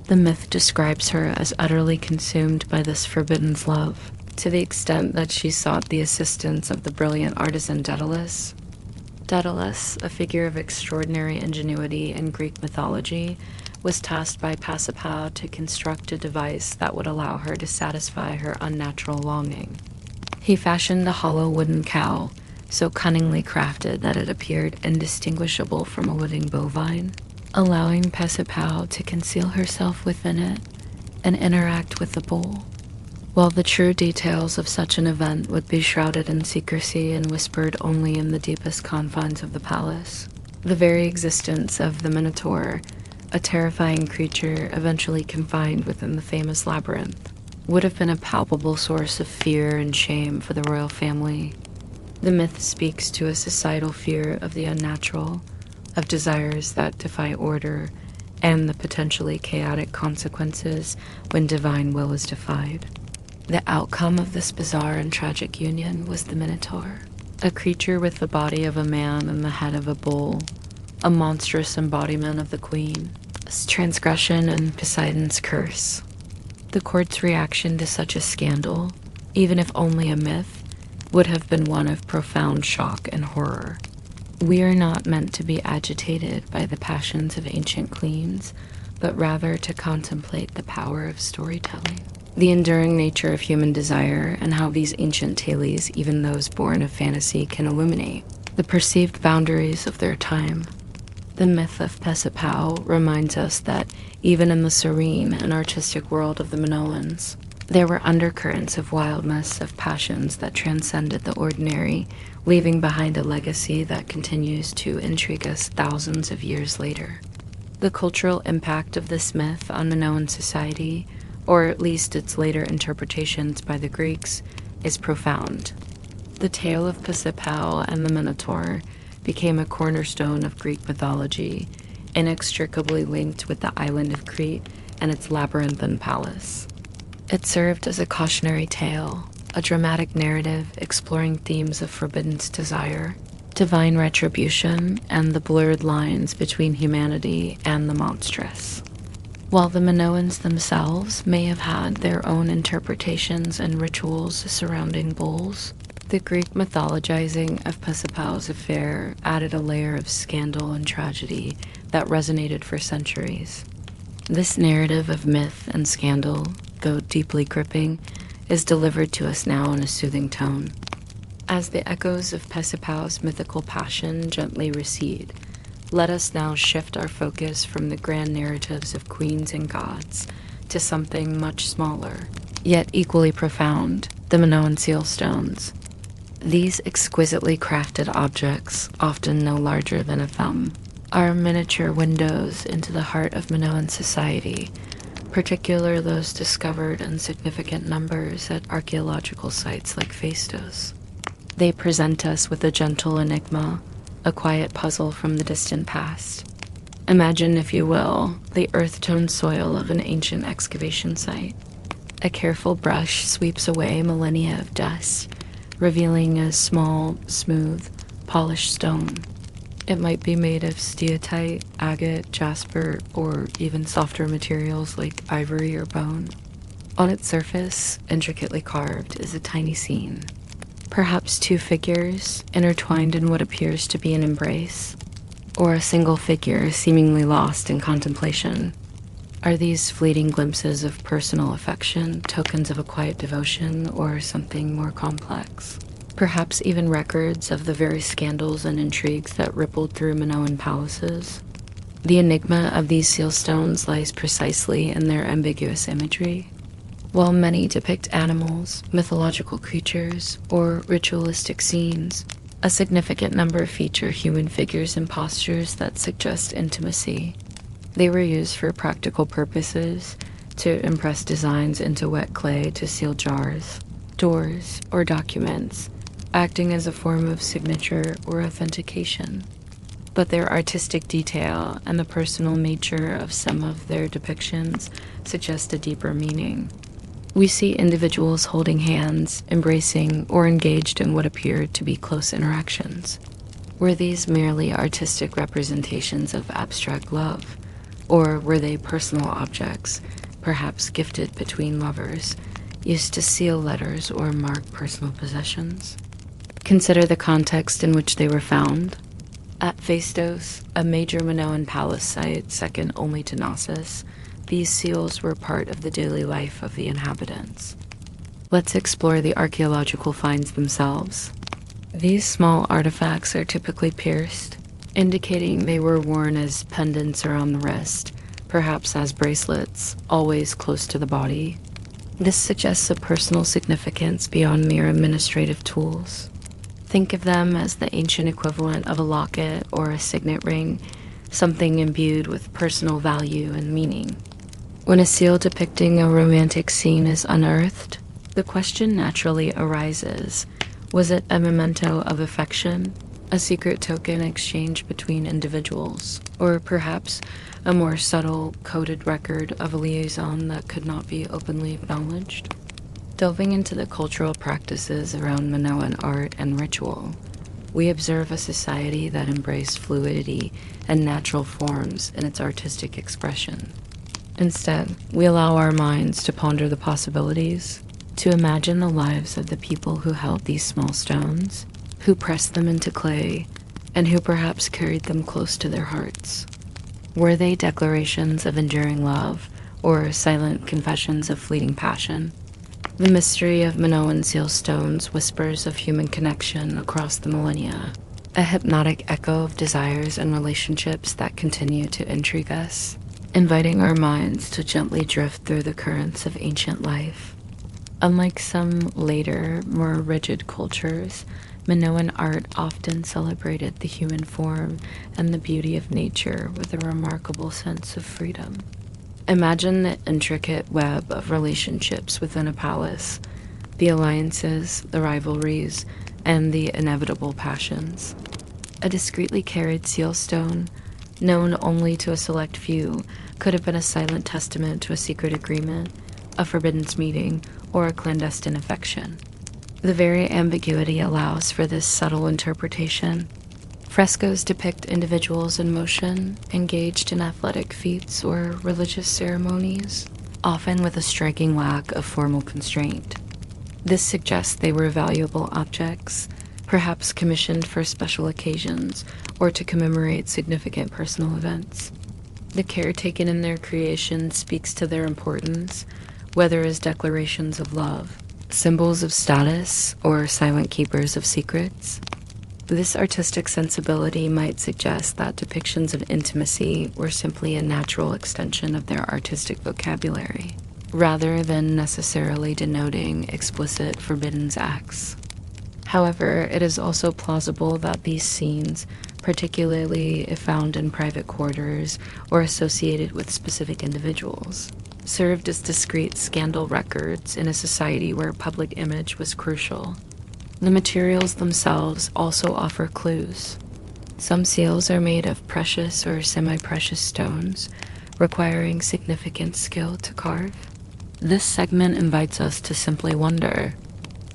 The myth describes her as utterly consumed by this forbidden love, to the extent that she sought the assistance of the brilliant artisan Daedalus. Daedalus, a figure of extraordinary ingenuity in Greek mythology, was tasked by Pasiphae to construct a device that would allow her to satisfy her unnatural longing. He fashioned a hollow wooden cow, so cunningly crafted that it appeared indistinguishable from a living bovine, allowing Pasiphae to conceal herself within it and interact with the bull. While the true details of such an event would be shrouded in secrecy and whispered only in the deepest confines of the palace, the very existence of the Minotaur, a terrifying creature eventually confined within the famous labyrinth, would have been a palpable source of fear and shame for the royal family. The myth speaks to a societal fear of the unnatural, of desires that defy order, and the potentially chaotic consequences when divine will is defied. The outcome of this bizarre and tragic union was the Minotaur, a creature with the body of a man and the head of a bull, a monstrous embodiment of the queen, transgression and Poseidon's curse. The court's reaction to such a scandal, even if only a myth, would have been one of profound shock and horror. We are not meant to be agitated by the passions of ancient queens, but rather to contemplate the power of storytelling, the enduring nature of human desire, and how these ancient tales, even those born of fantasy, can illuminate the perceived boundaries of their time. The myth of Pasiphae reminds us that even in the serene and artistic world of the Minoans, there were undercurrents of wildness, of passions that transcended the ordinary, leaving behind a legacy that continues to intrigue us thousands of years later. The cultural impact of this myth on Minoan society, or at least its later interpretations by the Greeks, is profound. The tale of Pasiphae and the Minotaur became a cornerstone of Greek mythology, inextricably linked with the island of Crete and its labyrinthine palace. It served as a cautionary tale, a dramatic narrative exploring themes of forbidden desire, divine retribution, and the blurred lines between humanity and the monstrous. While the Minoans themselves may have had their own interpretations and rituals surrounding bulls, the Greek mythologizing of Pasiphae's affair added a layer of scandal and tragedy that resonated for centuries. This narrative of myth and scandal, though deeply gripping, is delivered to us now in a soothing tone. As the echoes of Pasiphae's mythical passion gently recede, let us now shift our focus from the grand narratives of queens and gods to something much smaller, yet equally profound, the Minoan seal stones. These exquisitely crafted objects, often no larger than a thumb, are miniature windows into the heart of Minoan society, particularly those discovered in significant numbers at archaeological sites like Phaistos. They present us with a gentle enigma, a quiet puzzle from the distant past. Imagine, if you will, the earth-toned soil of an ancient excavation site. A careful brush sweeps away millennia of dust, revealing a small, smooth, polished stone. It might be made of steatite, agate, jasper, or even softer materials like ivory or bone. On its surface, intricately carved, is a tiny scene. Perhaps two figures intertwined in what appears to be an embrace, or a single figure seemingly lost in contemplation. Are these fleeting glimpses of personal affection tokens of a quiet devotion or something more complex? Perhaps even records of the very scandals and intrigues that rippled through Minoan palaces? The enigma of these seal stones lies precisely in their ambiguous imagery. While many depict animals, mythological creatures, or ritualistic scenes, a significant number feature human figures and postures that suggest intimacy. They were used for practical purposes, to impress designs into wet clay to seal jars, doors, or documents, acting as a form of signature or authentication. But their artistic detail and the personal nature of some of their depictions suggest a deeper meaning. We see individuals holding hands, embracing, or engaged in what appeared to be close interactions. Were these merely artistic representations of abstract love, or were they personal objects, perhaps gifted between lovers, used to seal letters or mark personal possessions? Consider the context in which they were found. At Phaistos, a major Minoan palace site second only to Knossos, these seals were part of the daily life of the inhabitants. Let's explore the archaeological finds themselves. These small artifacts are typically pierced, indicating they were worn as pendants around the wrist, perhaps as bracelets, always close to the body. This suggests a personal significance beyond mere administrative tools. Think of them as the ancient equivalent of a locket or a signet ring, something imbued with personal value and meaning. When a seal depicting a romantic scene is unearthed, the question naturally arises, was it a memento of affection, a secret token exchanged between individuals, or perhaps a more subtle, coded record of a liaison that could not be openly acknowledged? Delving into the cultural practices around Minoan art and ritual, we observe a society that embraced fluidity and natural forms in its artistic expression. Instead, we allow our minds to ponder the possibilities, to imagine the lives of the people who held these small stones, who pressed them into clay, and who perhaps carried them close to their hearts. Were they declarations of enduring love, or silent confessions of fleeting passion? The mystery of Minoan seal stones whispers of human connection across the millennia, a hypnotic echo of desires and relationships that continue to intrigue us, inviting our minds to gently drift through the currents of ancient life. Unlike some later, more rigid cultures, Minoan art often celebrated the human form and the beauty of nature with a remarkable sense of freedom. Imagine the intricate web of relationships within a palace, the alliances, the rivalries, and the inevitable passions. A discreetly carried seal stone, known only to a select few, could have been a silent testament to a secret agreement, a forbidden meeting, or a clandestine affection. The very ambiguity allows for this subtle interpretation, Frescoes depict individuals in motion, engaged in athletic feats or religious ceremonies, often with a striking lack of formal constraint. This suggests they were valuable objects, perhaps commissioned for special occasions or to commemorate significant personal events. The care taken in their creation speaks to their importance, whether as declarations of love, symbols of status, or silent keepers of secrets. This artistic sensibility might suggest that depictions of intimacy were simply a natural extension of their artistic vocabulary, rather than necessarily denoting explicit forbidden acts. However, it is also plausible that these scenes, particularly if found in private quarters or associated with specific individuals, served as discrete scandal records in a society where public image was crucial. The materials themselves also offer clues. Some seals are made of precious or semi-precious stones, requiring significant skill to carve. This segment invites us to simply wonder.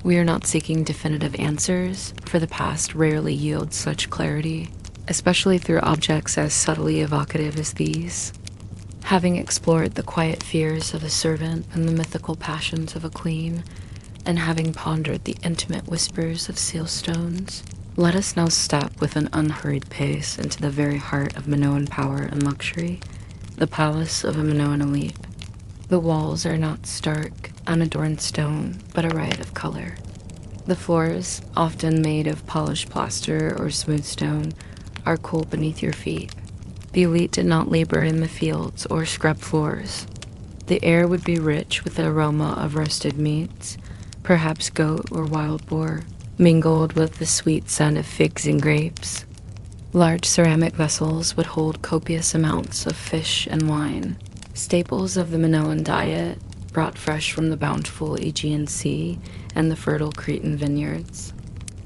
We are not seeking definitive answers, for the past rarely yields such clarity, especially through objects as subtly evocative as these. Having explored the quiet fears of a servant and the mythical passions of a queen, and having pondered the intimate whispers of seal stones, let us now step with an unhurried pace into the very heart of Minoan power and luxury, the palace of a Minoan elite. The walls are not stark, unadorned stone, but a riot of color. The floors, often made of polished plaster or smooth stone, are cool beneath your feet. The elite did not labor in the fields or scrub floors. The air would be rich with the aroma of roasted meats, perhaps goat or wild boar, mingled with the sweet scent of figs and grapes. Large ceramic vessels would hold copious amounts of fish and wine, staples of the Minoan diet, brought fresh from the bountiful Aegean Sea and the fertile Cretan vineyards.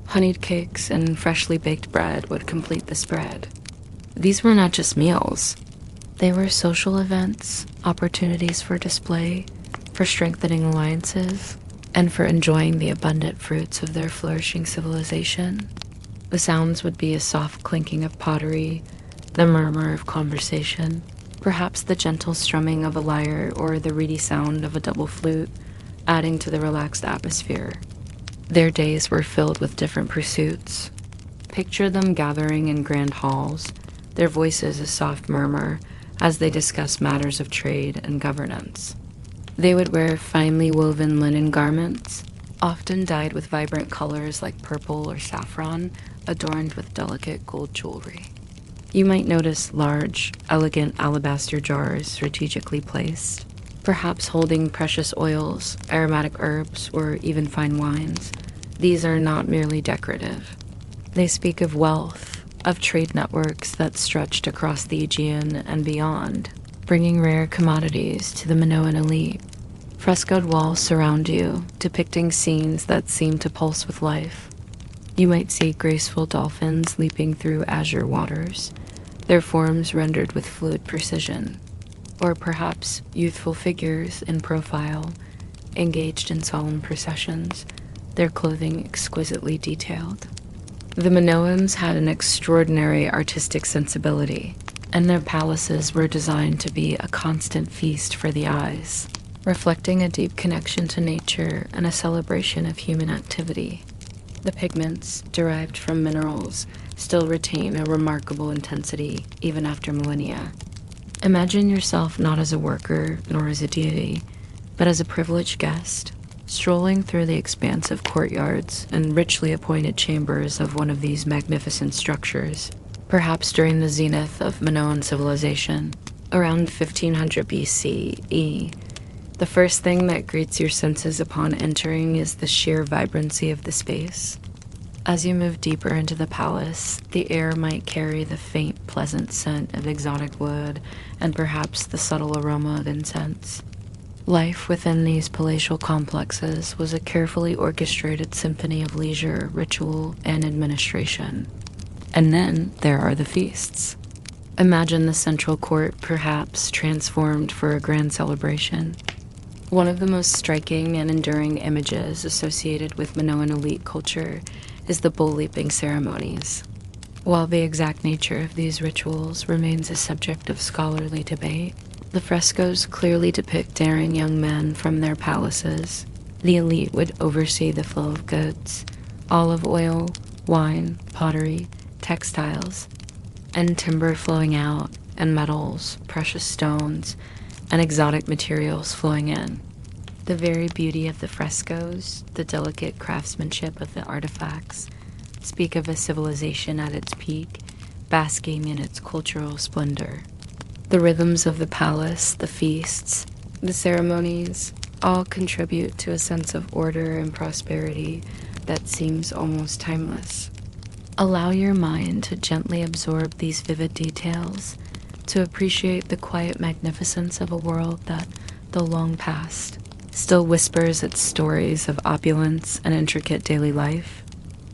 Honeyed cakes and freshly baked bread would complete the spread. These were not just meals. They were social events, opportunities for display, for strengthening alliances, and for enjoying the abundant fruits of their flourishing civilization. The sounds would be a soft clinking of pottery, the murmur of conversation, perhaps the gentle strumming of a lyre or the reedy sound of a double flute, adding to the relaxed atmosphere. Their days were filled with different pursuits. Picture them gathering in grand halls, their voices a soft murmur as they discuss matters of trade and governance. They would wear finely woven linen garments, often dyed with vibrant colors like purple or saffron, adorned with delicate gold jewelry. You might notice large, elegant alabaster jars strategically placed, perhaps holding precious oils, aromatic herbs, or even fine wines. These are not merely decorative. They speak of wealth, of trade networks that stretched across the Aegean and beyond, bringing rare commodities to the Minoan elite. Frescoed walls surround you, depicting scenes that seem to pulse with life. You might see graceful dolphins leaping through azure waters, their forms rendered with fluid precision, or perhaps youthful figures in profile, engaged in solemn processions, their clothing exquisitely detailed. The Minoans had an extraordinary artistic sensibility, and their palaces were designed to be a constant feast for the eyes, reflecting a deep connection to nature and a celebration of human activity. The pigments, derived from minerals, still retain a remarkable intensity even after millennia. Imagine yourself not as a worker nor as a deity, but as a privileged guest, strolling through the expansive courtyards and richly appointed chambers of one of these magnificent structures, perhaps during the zenith of Minoan civilization, around 1500 BCE. The first thing that greets your senses upon entering is the sheer vibrancy of the space. As you move deeper into the palace, the air might carry the faint, pleasant scent of exotic wood and perhaps the subtle aroma of incense. Life within these palatial complexes was a carefully orchestrated symphony of leisure, ritual, and administration. And then there are the feasts. Imagine the central court perhaps transformed for a grand celebration. One of the most striking and enduring images associated with Minoan elite culture is the bull leaping ceremonies. While the exact nature of these rituals remains a subject of scholarly debate, the frescoes clearly depict daring young men from their palaces. The elite would oversee the flow of goods, olive oil, wine, pottery, textiles, and timber flowing out, and metals, precious stones, and exotic materials flowing in. The very beauty of the frescoes, the delicate craftsmanship of the artifacts, speak of a civilization at its peak, basking in its cultural splendor. The rhythms of the palace, the feasts, the ceremonies, all contribute to a sense of order and prosperity that seems almost timeless. Allow your mind to gently absorb these vivid details, to appreciate the quiet magnificence of a world that, though long past, still whispers its stories of opulence and intricate daily life.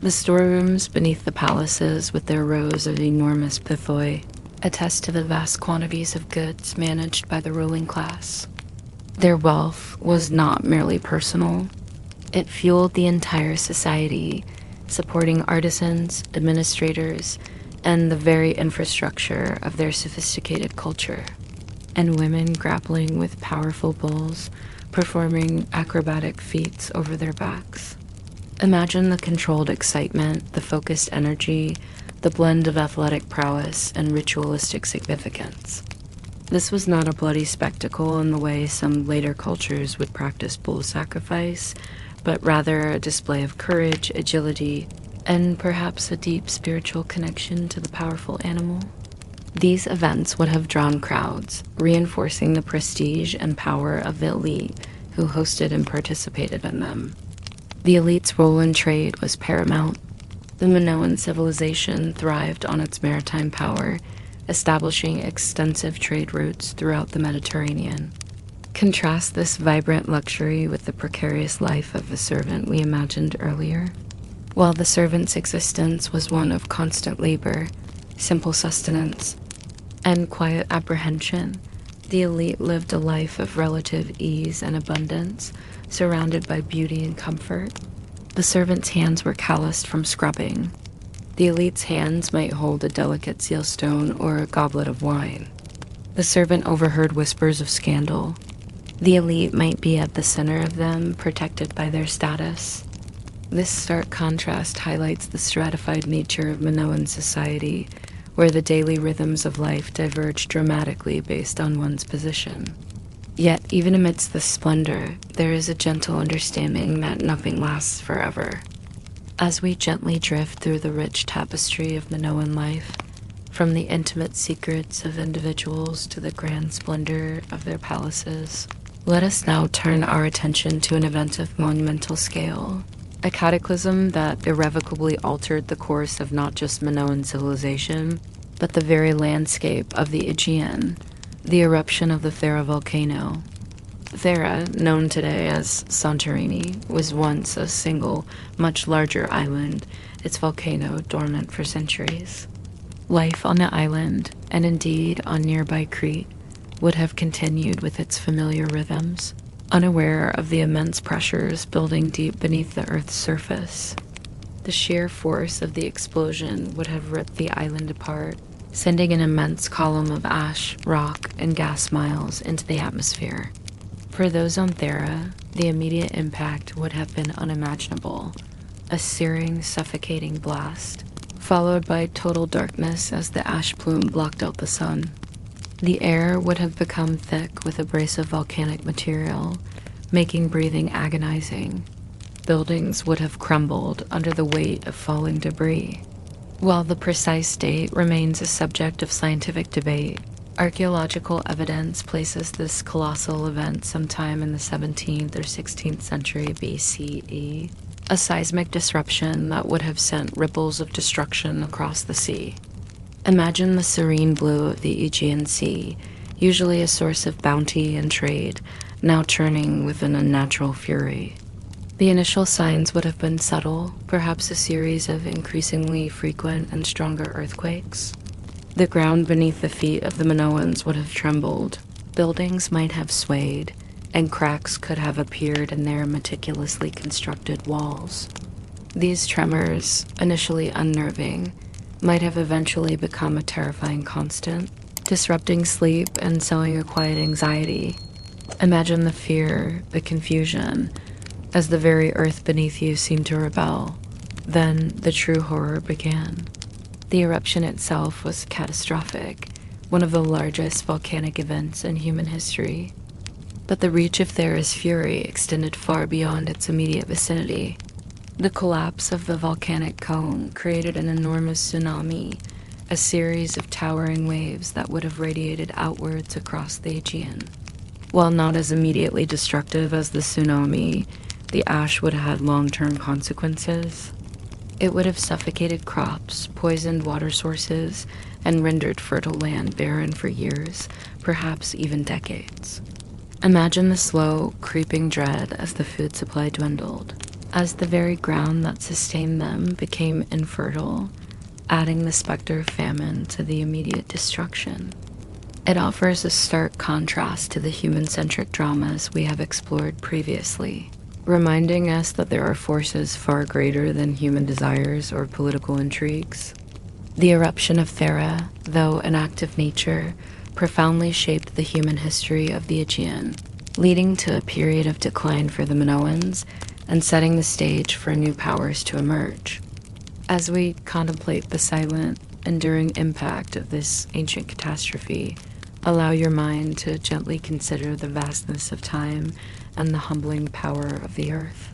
The storerooms beneath the palaces, with their rows of enormous pithoi, attest to the vast quantities of goods managed by the ruling class. Their wealth was not merely personal. It fueled the entire society, supporting artisans, administrators, and the very infrastructure of their sophisticated culture. And women grappling with powerful bulls, performing acrobatic feats over their backs. Imagine the controlled excitement, the focused energy, the blend of athletic prowess and ritualistic significance. This was not a bloody spectacle in the way some later cultures would practice bull sacrifice, but rather a display of courage, agility, and perhaps a deep spiritual connection to the powerful animal. These events would have drawn crowds, reinforcing the prestige and power of the elite who hosted and participated in them. The elite's role in trade was paramount. The Minoan civilization thrived on its maritime power, establishing extensive trade routes throughout the Mediterranean. Contrast this vibrant luxury with the precarious life of the servant we imagined earlier. While the servant's existence was one of constant labor, simple sustenance, and quiet apprehension, the elite lived a life of relative ease and abundance, surrounded by beauty and comfort. The servant's hands were calloused from scrubbing. The elite's hands might hold a delicate sealstone or a goblet of wine. The servant overheard whispers of scandal. The elite might be at the center of them, protected by their status. This stark contrast highlights the stratified nature of Minoan society, where the daily rhythms of life diverge dramatically based on one's position. Yet, even amidst this splendor, there is a gentle understanding that nothing lasts forever. As we gently drift through the rich tapestry of Minoan life, from the intimate secrets of individuals to the grand splendor of their palaces, let us now turn our attention to an event of monumental scale, a cataclysm that irrevocably altered the course of not just Minoan civilization, but the very landscape of the Aegean, the eruption of the Thera volcano. Thera, known today as Santorini, was once a single, much larger island, its volcano dormant for centuries. Life on the island, and indeed on nearby Crete, would have continued with its familiar rhythms, unaware of the immense pressures building deep beneath the Earth's surface. The sheer force of the explosion would have ripped the island apart, sending an immense column of ash, rock, and gas miles into the atmosphere. For those on Thera, the immediate impact would have been unimaginable, a searing, suffocating blast, followed by total darkness as the ash plume blocked out the sun. The air would have become thick with abrasive volcanic material, making breathing agonizing. Buildings would have crumbled under the weight of falling debris. While the precise date remains a subject of scientific debate, archaeological evidence places this colossal event sometime in the 17th or 16th century BCE, a seismic disruption that would have sent ripples of destruction across the sea. Imagine the serene blue of the Aegean Sea, usually a source of bounty and trade, now churning with an unnatural fury. The initial signs would have been subtle, perhaps a series of increasingly frequent and stronger earthquakes. The ground beneath the feet of the Minoans would have trembled, buildings might have swayed, and cracks could have appeared in their meticulously constructed walls. These tremors, initially unnerving, might have eventually become a terrifying constant, disrupting sleep and sowing a quiet anxiety. Imagine the fear, the confusion, as the very earth beneath you seemed to rebel. Then the true horror began. The eruption itself was catastrophic, one of the largest volcanic events in human history. But the reach of Thera's fury extended far beyond its immediate vicinity. The collapse of the volcanic cone created an enormous tsunami, a series of towering waves that would have radiated outwards across the Aegean. While not as immediately destructive as the tsunami, the ash would have had long-term consequences. It would have suffocated crops, poisoned water sources, and rendered fertile land barren for years, perhaps even decades. Imagine the slow, creeping dread as the food supply dwindled, as the very ground that sustained them became infertile, adding the specter of famine to the immediate destruction. It offers a stark contrast to the human-centric dramas we have explored previously, reminding us that there are forces far greater than human desires or political intrigues. The eruption of Thera, though an act of nature, profoundly shaped the human history of the Aegean, leading to a period of decline for the Minoans and setting the stage for new powers to emerge. As we contemplate the silent, enduring impact of this ancient catastrophe, allow your mind to gently consider the vastness of time and the humbling power of the earth.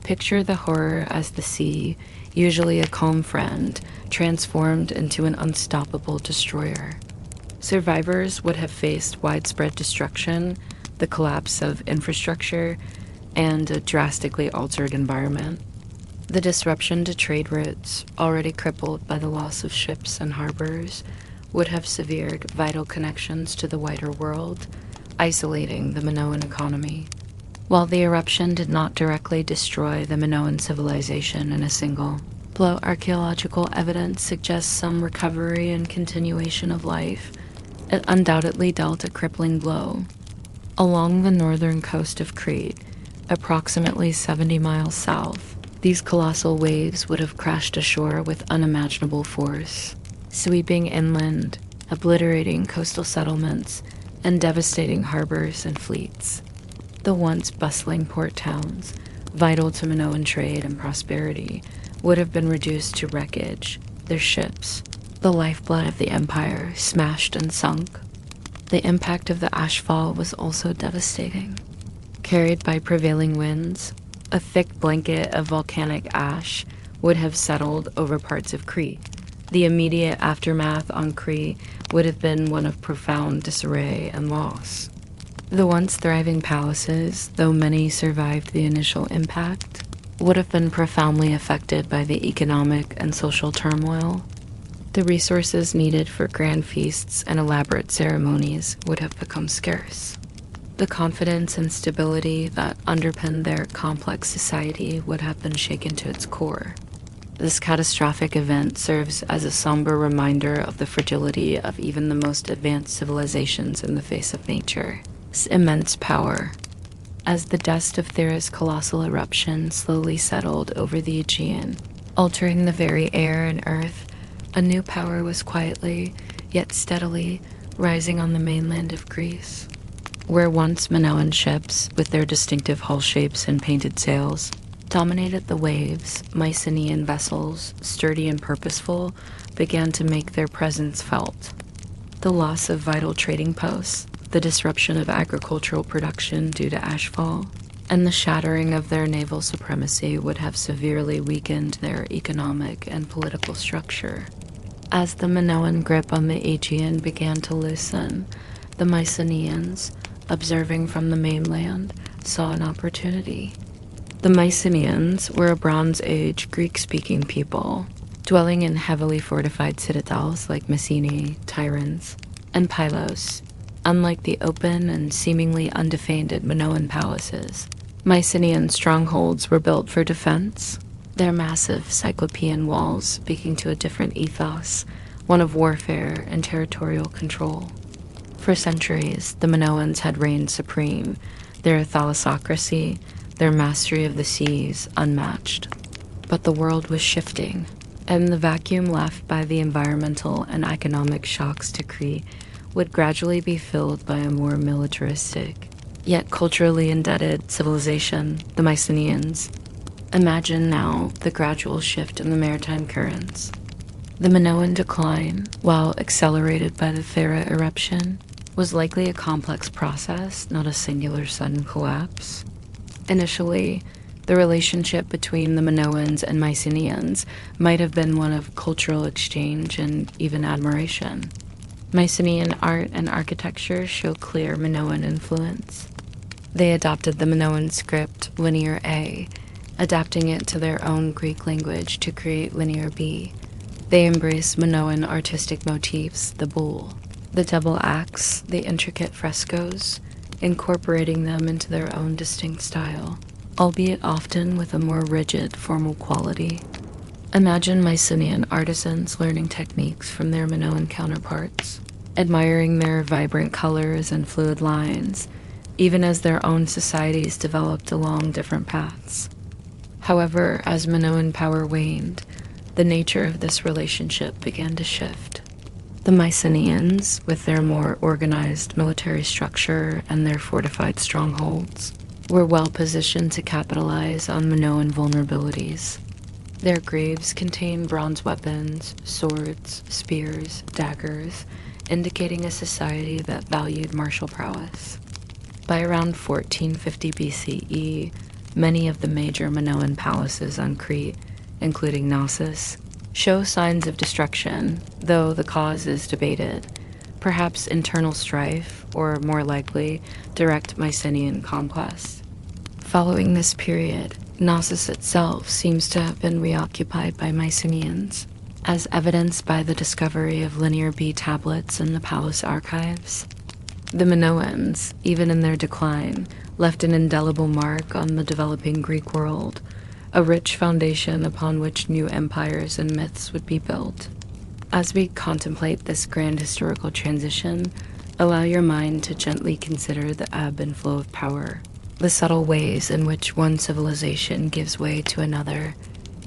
Picture the horror as the sea, usually a calm friend, transformed into an unstoppable destroyer. Survivors would have faced widespread destruction, the collapse of infrastructure, and a drastically altered environment. The disruption to trade routes, already crippled by the loss of ships and harbors, would have severed vital connections to the wider world, isolating the Minoan economy. While the eruption did not directly destroy the Minoan civilization in a single blow, archaeological evidence suggests some recovery and continuation of life. It undoubtedly dealt a crippling blow. Along the northern coast of Crete, approximately 70 miles south, these colossal waves would have crashed ashore with unimaginable force, sweeping inland, obliterating coastal settlements, and devastating harbors and fleets. The once bustling port towns, vital to Minoan trade and prosperity, would have been reduced to wreckage, their ships, the lifeblood of the empire, smashed and sunk. The impact of the ashfall was also devastating. Carried by prevailing winds, a thick blanket of volcanic ash would have settled over parts of Crete. The immediate aftermath on Crete would have been one of profound disarray and loss. The once thriving palaces, though many survived the initial impact, would have been profoundly affected by the economic and social turmoil. The resources needed for grand feasts and elaborate ceremonies would have become scarce. The confidence and stability that underpinned their complex society would have been shaken to its core. This catastrophic event serves as a somber reminder of the fragility of even the most advanced civilizations in the face of nature. Its immense power. As the dust of Thera's colossal eruption slowly settled over the Aegean, altering the very air and earth, a new power was quietly, yet steadily, rising on the mainland of Greece. Where once Minoan ships, with their distinctive hull shapes and painted sails, dominated the waves, Mycenaean vessels, sturdy and purposeful, began to make their presence felt. The loss of vital trading posts, the disruption of agricultural production due to ashfall, and the shattering of their naval supremacy would have severely weakened their economic and political structure. As the Minoan grip on the Aegean began to loosen, the Mycenaeans, observing from the mainland, saw an opportunity. The Mycenaeans were a Bronze Age Greek-speaking people, dwelling in heavily fortified citadels like Messene, Tiryns, and Pylos. Unlike the open and seemingly undefended Minoan palaces, Mycenaean strongholds were built for defense, their massive Cyclopean walls speaking to a different ethos, one of warfare and territorial control. For centuries, the Minoans had reigned supreme, their thalassocracy, their mastery of the seas, unmatched. But the world was shifting. and the vacuum left by the environmental and economic shocks to Crete would gradually be filled by a more militaristic, yet culturally indebted civilization, the Mycenaeans. Imagine now the gradual shift in the maritime currents. The Minoan decline, while accelerated by the Thera eruption, was likely a complex process, not a singular sudden collapse. Initially, the relationship between the Minoans and Mycenaeans might have been one of cultural exchange and even admiration. Mycenaean art and architecture show clear Minoan influence. They adopted the Minoan script Linear A, adapting it to their own Greek language to create Linear B. They embraced Minoan artistic motifs, the bull, the double axe, the intricate frescoes, incorporating them into their own distinct style, albeit often with a more rigid, formal quality. Imagine Mycenaean artisans learning techniques from their Minoan counterparts, admiring their vibrant colors and fluid lines, even as their own societies developed along different paths. However, as Minoan power waned, the nature of this relationship began to shift. The Mycenaeans, with their more organized military structure and their fortified strongholds, were well positioned to capitalize on Minoan vulnerabilities. Their graves contain bronze weapons, swords, spears, daggers, indicating a society that valued martial prowess. By around 1450 BCE, many of the major Minoan palaces on Crete, including Knossos, show signs of destruction, though the cause is debated. Perhaps internal strife, or more likely, direct Mycenaean conquest. Following this period, Knossos itself seems to have been reoccupied by Mycenaeans, as evidenced by the discovery of Linear B tablets in the palace archives. The Minoans, even in their decline, left an indelible mark on the developing Greek world, a rich foundation upon which new empires and myths would be built. As we contemplate this grand historical transition, allow your mind to gently consider the ebb and flow of power, the subtle ways in which one civilization gives way to another,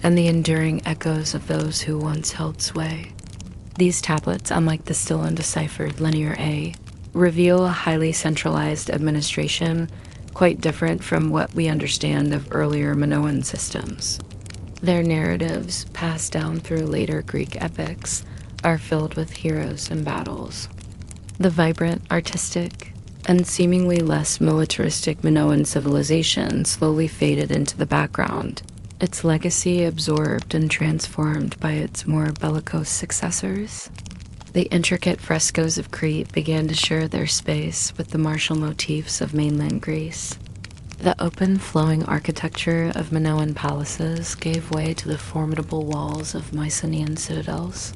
and the enduring echoes of those who once held sway. These tablets, unlike the still undeciphered Linear A, reveal a highly centralized administration quite different from what we understand of earlier Minoan systems. Their narratives, passed down through later Greek epics, are filled with heroes and battles. The vibrant, artistic, and seemingly less militaristic Minoan civilization slowly faded into the background, its legacy absorbed and transformed by its more bellicose successors. The intricate frescoes of Crete began to share their space with the martial motifs of mainland Greece. The open, flowing architecture of Minoan palaces gave way to the formidable walls of Mycenaean citadels.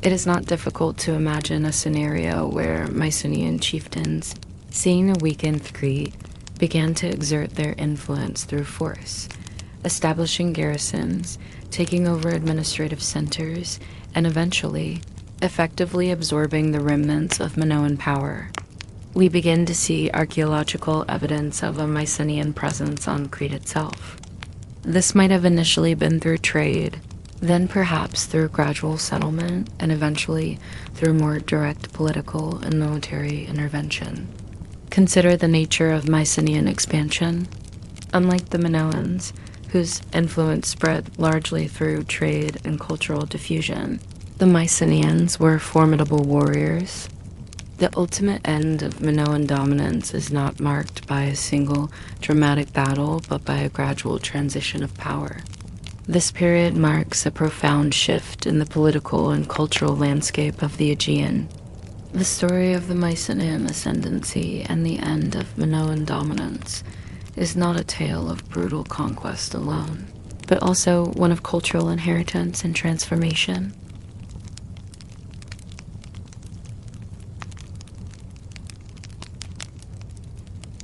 It is not difficult to imagine a scenario where Mycenaean chieftains, seeing a weakened Crete, began to exert their influence through force, establishing garrisons, taking over administrative centers, and eventually effectively absorbing the remnants of Minoan power. We begin to see archaeological evidence of a Mycenaean presence on Crete itself. This might have initially been through trade, then perhaps through gradual settlement, and eventually through more direct political and military intervention. Consider the nature of Mycenaean expansion. Unlike the Minoans, whose influence spread largely through trade and cultural diffusion, the Mycenaeans were formidable warriors. The ultimate end of Minoan dominance is not marked by a single dramatic battle, but by a gradual transition of power. This period marks a profound shift in the political and cultural landscape of the Aegean. The story of the Mycenaean ascendancy and the end of Minoan dominance is not a tale of brutal conquest alone, but also one of cultural inheritance and transformation.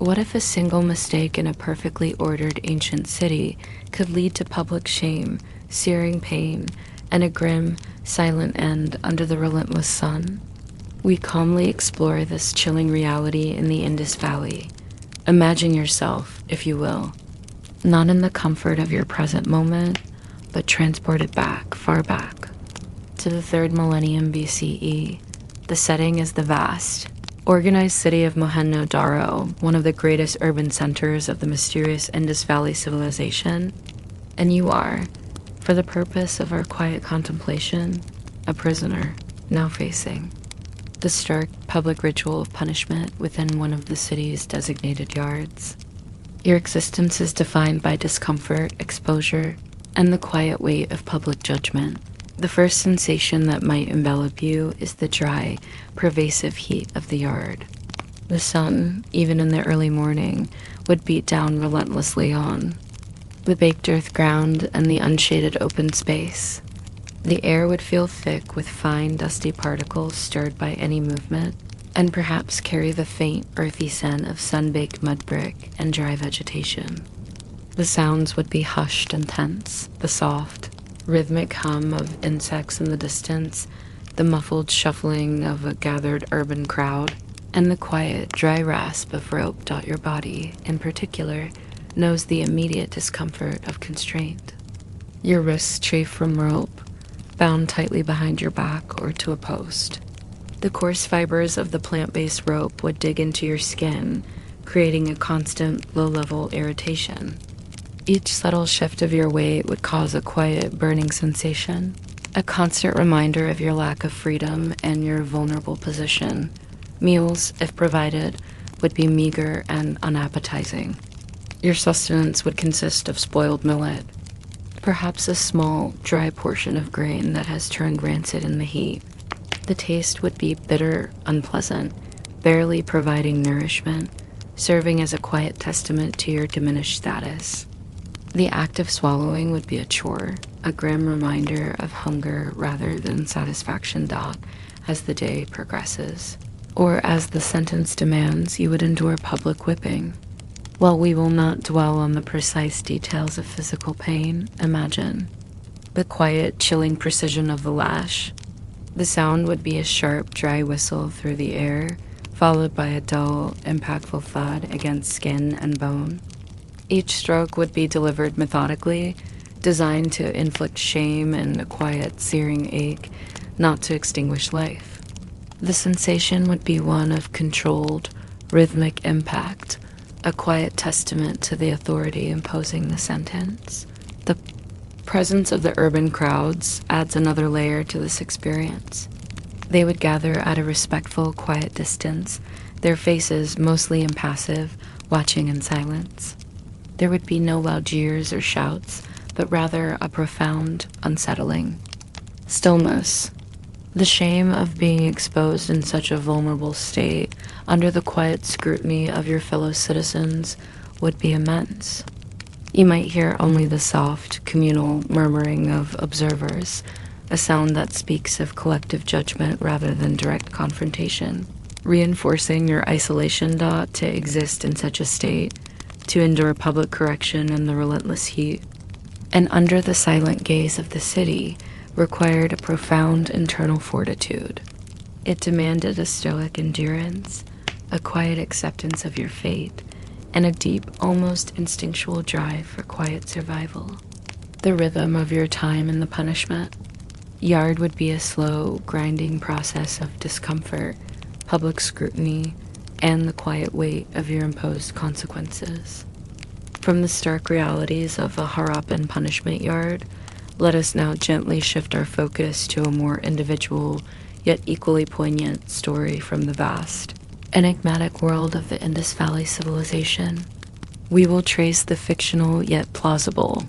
What if a single mistake in a perfectly ordered ancient city could lead to public shame, searing pain, and a grim, silent end under the relentless sun? We calmly explore this chilling reality in the Indus Valley. Imagine yourself, if you will, not in the comfort of your present moment, but transported back, far back, to the 3rd millennium BCE. The setting is the vast, organized city of Mohenjo-daro, one of the greatest urban centers of the mysterious Indus Valley civilization. And you are, for the purpose of our quiet contemplation, a prisoner, now facing the stark public ritual of punishment within one of the city's designated yards. Your existence is defined by discomfort, exposure, and the quiet weight of public judgment. The first sensation that might envelop you is the dry, pervasive heat of the yard. The sun, even in the early morning, would beat down relentlessly on the baked earth ground and the unshaded open space. The air would feel thick with fine, dusty particles stirred by any movement, and perhaps carry the faint, earthy scent of sun-baked mud brick and dry vegetation. The sounds would be hushed and tense, the soft, rhythmic hum of insects in the distance, the muffled shuffling of a gathered urban crowd, and the quiet, dry rasp of rope. Your body, in particular, knows the immediate discomfort of constraint. Your wrists chafe from rope, bound tightly behind your back or to a post. The coarse fibers of the plant-based rope would dig into your skin, creating a constant, low-level irritation. Each subtle shift of your weight would cause a quiet, burning sensation, a constant reminder of your lack of freedom and your vulnerable position. Meals, if provided, would be meager and unappetizing. Your sustenance would consist of spoiled millet, perhaps a small, dry portion of grain that has turned rancid in the heat. The taste would be bitter, unpleasant, barely providing nourishment, serving as a quiet testament to your diminished status. The act of swallowing would be a chore, a grim reminder of hunger rather than satisfaction. As the day progresses, or as the sentence demands, you would endure public whipping. While we will not dwell on the precise details of physical pain, imagine the quiet, chilling precision of the lash. The sound would be a sharp, dry whistle through the air, followed by a dull, impactful thud against skin and bone. Each stroke would be delivered methodically, designed to inflict shame and a quiet, searing ache, not to extinguish life. The sensation would be one of controlled, rhythmic impact, a quiet testament to the authority imposing the sentence. The presence of the urban crowds adds another layer to this experience. They would gather at a respectful, quiet distance, their faces mostly impassive, watching in silence. There would be no loud jeers or shouts, but rather a profound, unsettling stillness. The shame of being exposed in such a vulnerable state under the quiet scrutiny of your fellow citizens would be immense. You might hear only the soft, communal murmuring of observers, a sound that speaks of collective judgment rather than direct confrontation, reinforcing your isolation. To exist in such a state, to endure public correction in the relentless heat, and under the silent gaze of the city, required a profound internal fortitude. It demanded a stoic endurance, a quiet acceptance of your fate, and a deep, almost instinctual drive for quiet survival. The rhythm of your time in the punishment yard would be a slow, grinding process of discomfort, public scrutiny, and the quiet weight of your imposed consequences. From the stark realities of a Harappan punishment yard, let us now gently shift our focus to a more individual, yet equally poignant story from the vast, enigmatic world of the Indus Valley civilization. We will trace the fictional yet plausible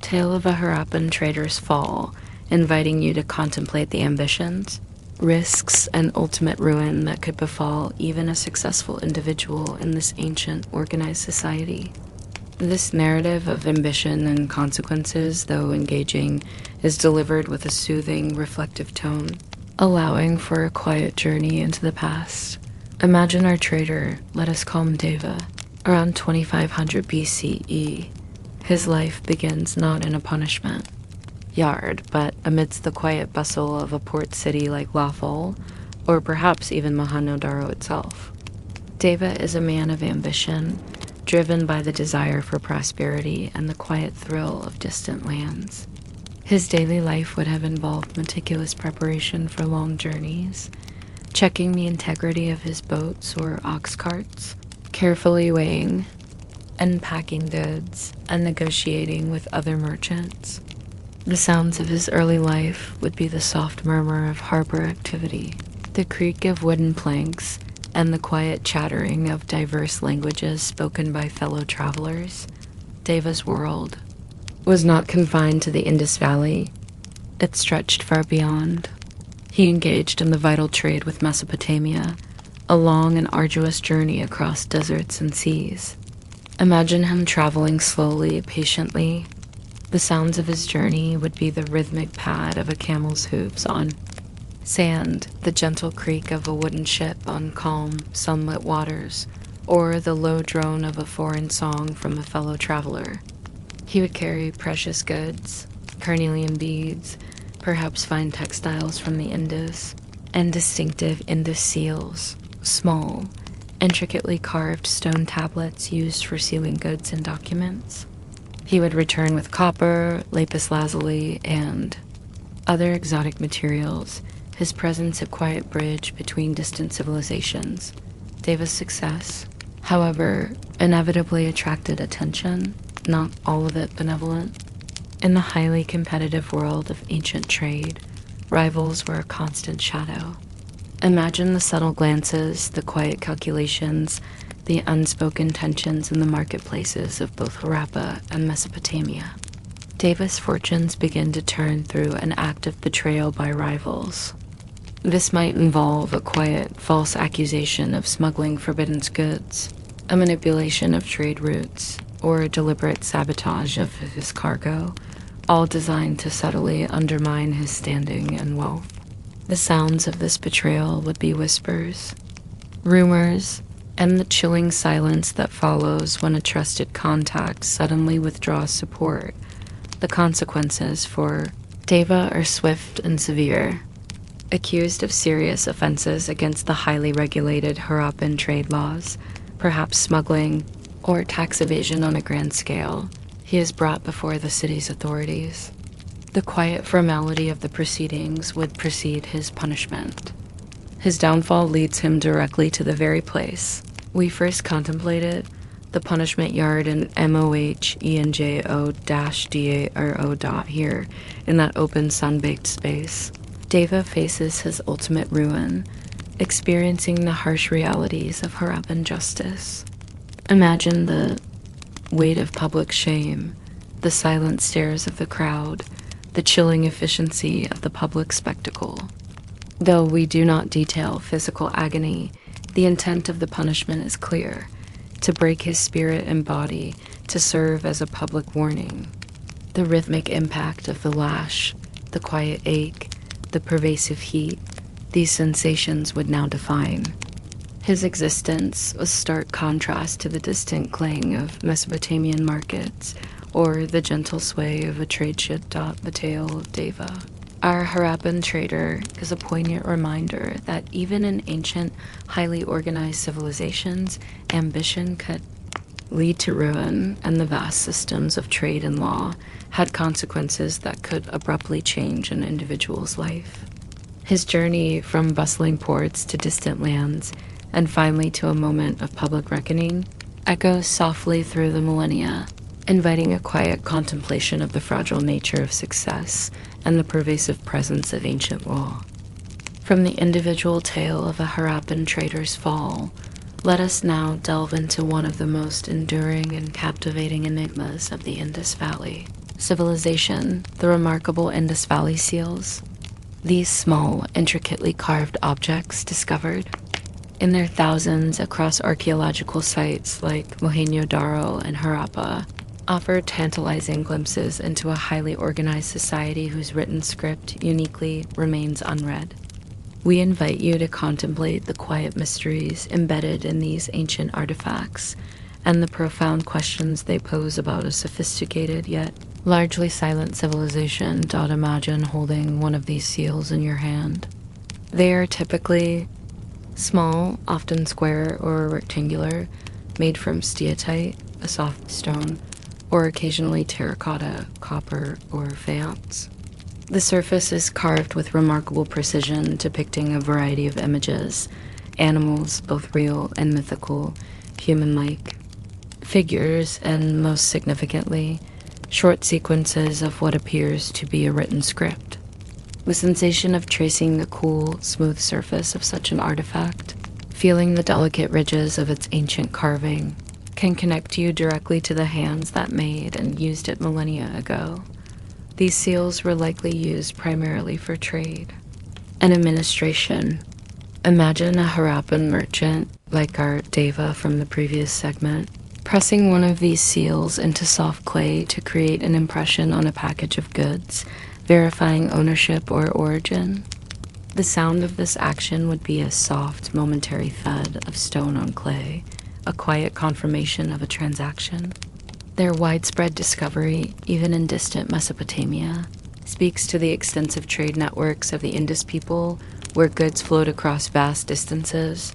tale of a Harappan trader's fall, inviting you to contemplate the ambitions, risks, and ultimate ruin that could befall even a successful individual in this ancient, organized society. This narrative of ambition and consequences, though engaging, is delivered with a soothing, reflective tone, allowing for a quiet journey into the past. Imagine our trader, let us call him Deva, around 2500 BCE. His life begins not in a punishment yard, but amidst the quiet bustle of a port city like Lafol, or perhaps even Mohenjo-daro itself. Deva is a man of ambition, driven by the desire for prosperity and the quiet thrill of distant lands. His daily life would have involved meticulous preparation for long journeys, checking the integrity of his boats or ox carts, carefully weighing and packing goods, and negotiating with other merchants. The sounds of his early life would be the soft murmur of harbor activity, the creak of wooden planks, and the quiet chattering of diverse languages spoken by fellow travelers. Deva's world was not confined to the Indus Valley. It stretched far beyond. He engaged in the vital trade with Mesopotamia, a long and arduous journey across deserts and seas. Imagine him traveling slowly, patiently. The sounds of his journey would be the rhythmic pad of a camel's hooves on sand, the gentle creak of a wooden ship on calm, sunlit waters, or the low drone of a foreign song from a fellow traveler. He would carry precious goods, carnelian beads, perhaps fine textiles from the Indus, and distinctive Indus seals, small, intricately carved stone tablets used for sealing goods and documents. He would return with copper, lapis lazuli, and other exotic materials, his presence a quiet bridge between distant civilizations. Deva's success, however, inevitably attracted attention, not all of it benevolent. In the highly competitive world of ancient trade, rivals were a constant shadow. Imagine the subtle glances, the quiet calculations, the unspoken tensions in the marketplaces of both Harappa and Mesopotamia. Deva's fortunes begin to turn through an act of betrayal by rivals. This might involve a quiet, false accusation of smuggling forbidden goods, a manipulation of trade routes, or a deliberate sabotage of his cargo, all designed to subtly undermine his standing and wealth. The sounds of this betrayal would be whispers, rumors, and the chilling silence that follows when a trusted contact suddenly withdraws support. The consequences for Deva are swift and severe. Accused of serious offenses against the highly regulated Harappan trade laws, perhaps smuggling or tax evasion on a grand scale, he is brought before the city's authorities. The quiet formality of the proceedings would precede his punishment. His downfall leads him directly to the very place we first contemplated, the punishment yard in MOHENJO-DARO here, in that open sun-baked space. Deva faces his ultimate ruin, experiencing the harsh realities of Harappan justice. Imagine the weight of public shame, the silent stares of the crowd, the chilling efficiency of the public spectacle. Though we do not detail physical agony, the intent of the punishment is clear: to break his spirit and body, to serve as a public warning. The rhythmic impact of the lash, the quiet ache, the pervasive heat, these sensations would now define his existence, a stark contrast to the distant clang of Mesopotamian markets or the gentle sway of a trade ship. The tale of Deva, our Harappan trader, is a poignant reminder that even in ancient, highly organized civilizations, ambition could lead to ruin, and the vast systems of trade and law had consequences that could abruptly change an individual's life. His journey from bustling ports to distant lands, and finally to a moment of public reckoning, echoes softly through the millennia, inviting a quiet contemplation of the fragile nature of success and the pervasive presence of ancient law. From the individual tale of a Harappan trader's fall, let us now delve into one of the most enduring and captivating enigmas of the Indus Valley civilization, the remarkable Indus Valley seals. These small, intricately carved objects discovered in their thousands across archaeological sites like Mohenjo-Daro and Harappa offer tantalizing glimpses into a highly organized society whose written script uniquely remains unread. We invite you to contemplate the quiet mysteries embedded in these ancient artifacts and the profound questions they pose about a sophisticated yet largely silent civilization. Imagine holding one of these seals in your hand. They are typically small, often square or rectangular, made from steatite, a soft stone, or occasionally terracotta, copper, or faience. The surface is carved with remarkable precision, depicting a variety of images, animals, both real and mythical, human-like, figures, and most significantly, short sequences of what appears to be a written script. The sensation of tracing the cool, smooth surface of such an artifact, feeling the delicate ridges of its ancient carving, can connect you directly to the hands that made and used it millennia ago. These seals were likely used primarily for trade and administration. Imagine a Harappan merchant, like our Deva from the previous segment, pressing one of these seals into soft clay to create an impression on a package of goods, verifying ownership or origin. The sound of this action would be a soft, momentary thud of stone on clay, a quiet confirmation of a transaction. Their widespread discovery, even in distant Mesopotamia, speaks to the extensive trade networks of the Indus people, where goods flowed across vast distances,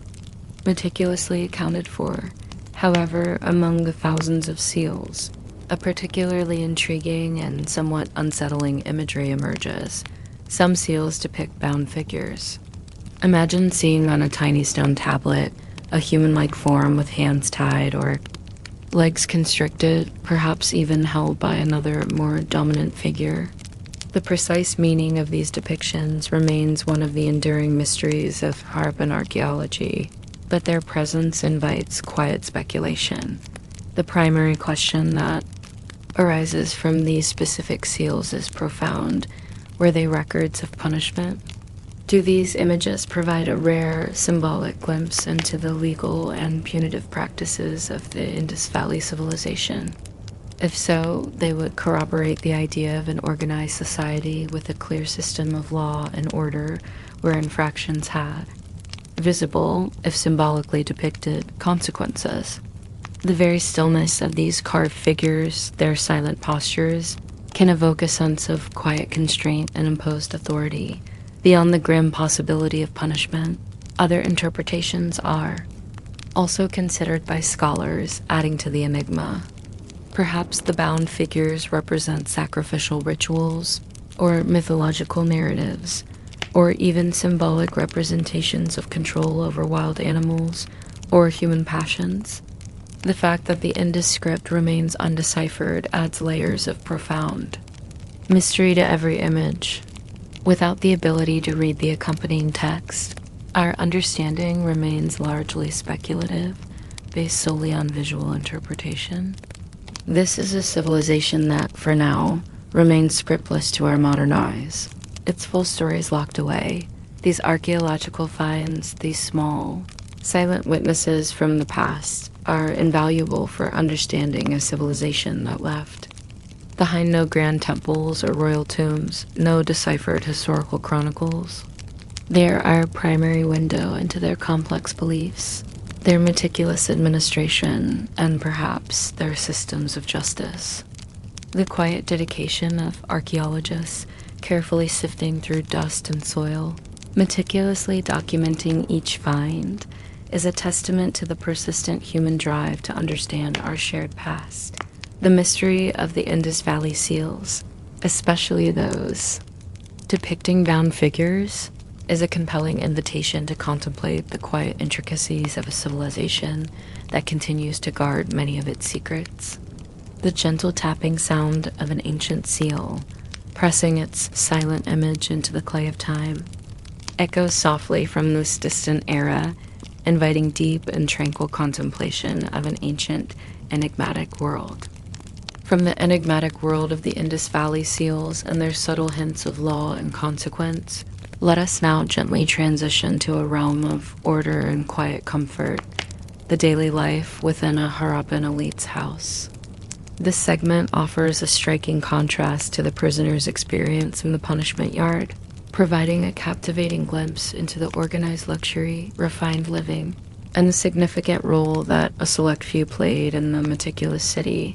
meticulously accounted for. However, among the thousands of seals, a particularly intriguing and somewhat unsettling imagery emerges. Some seals depict bound figures. Imagine seeing on a tiny stone tablet a human-like form with hands tied or legs constricted, perhaps even held by another, more dominant figure. The precise meaning of these depictions remains one of the enduring mysteries of Harappan archaeology, but their presence invites quiet speculation. The primary question that arises from these specific seals is profound. Were they records of punishment? Do these images provide a rare, symbolic glimpse into the legal and punitive practices of the Indus Valley civilization? If so, they would corroborate the idea of an organized society with a clear system of law and order where infractions had visible, if symbolically depicted, consequences. The very stillness of these carved figures, their silent postures, can evoke a sense of quiet constraint and imposed authority. Beyond the grim possibility of punishment, other interpretations are also considered by scholars, adding to the enigma. Perhaps the bound figures represent sacrificial rituals, or mythological narratives, or even symbolic representations of control over wild animals or human passions. The fact that the Indus script remains undeciphered adds layers of profound mystery to every image. Without the ability to read the accompanying text, our understanding remains largely speculative, based solely on visual interpretation. This is a civilization that, for now, remains scriptless to our modern eyes. Its full story is locked away. These archaeological finds, these small, silent witnesses from the past, are invaluable for understanding a civilization that left behind no grand temples or royal tombs, no deciphered historical chronicles. They are our primary window into their complex beliefs, their meticulous administration, and perhaps their systems of justice. The quiet dedication of archaeologists, carefully sifting through dust and soil, meticulously documenting each find, is a testament to the persistent human drive to understand our shared past. The mystery of the Indus Valley seals, especially those depicting bound figures, is a compelling invitation to contemplate the quiet intricacies of a civilization that continues to guard many of its secrets. The gentle tapping sound of an ancient seal, pressing its silent image into the clay of time, echoes softly from this distant era, inviting deep and tranquil contemplation of an ancient, enigmatic world. From the enigmatic world of the Indus Valley seals and their subtle hints of law and consequence, let us now gently transition to a realm of order and quiet comfort, the daily life within a Harappan elite's house. This segment offers a striking contrast to the prisoner's experience in the punishment yard, providing a captivating glimpse into the organized luxury, refined living, and the significant role that a select few played in the meticulous city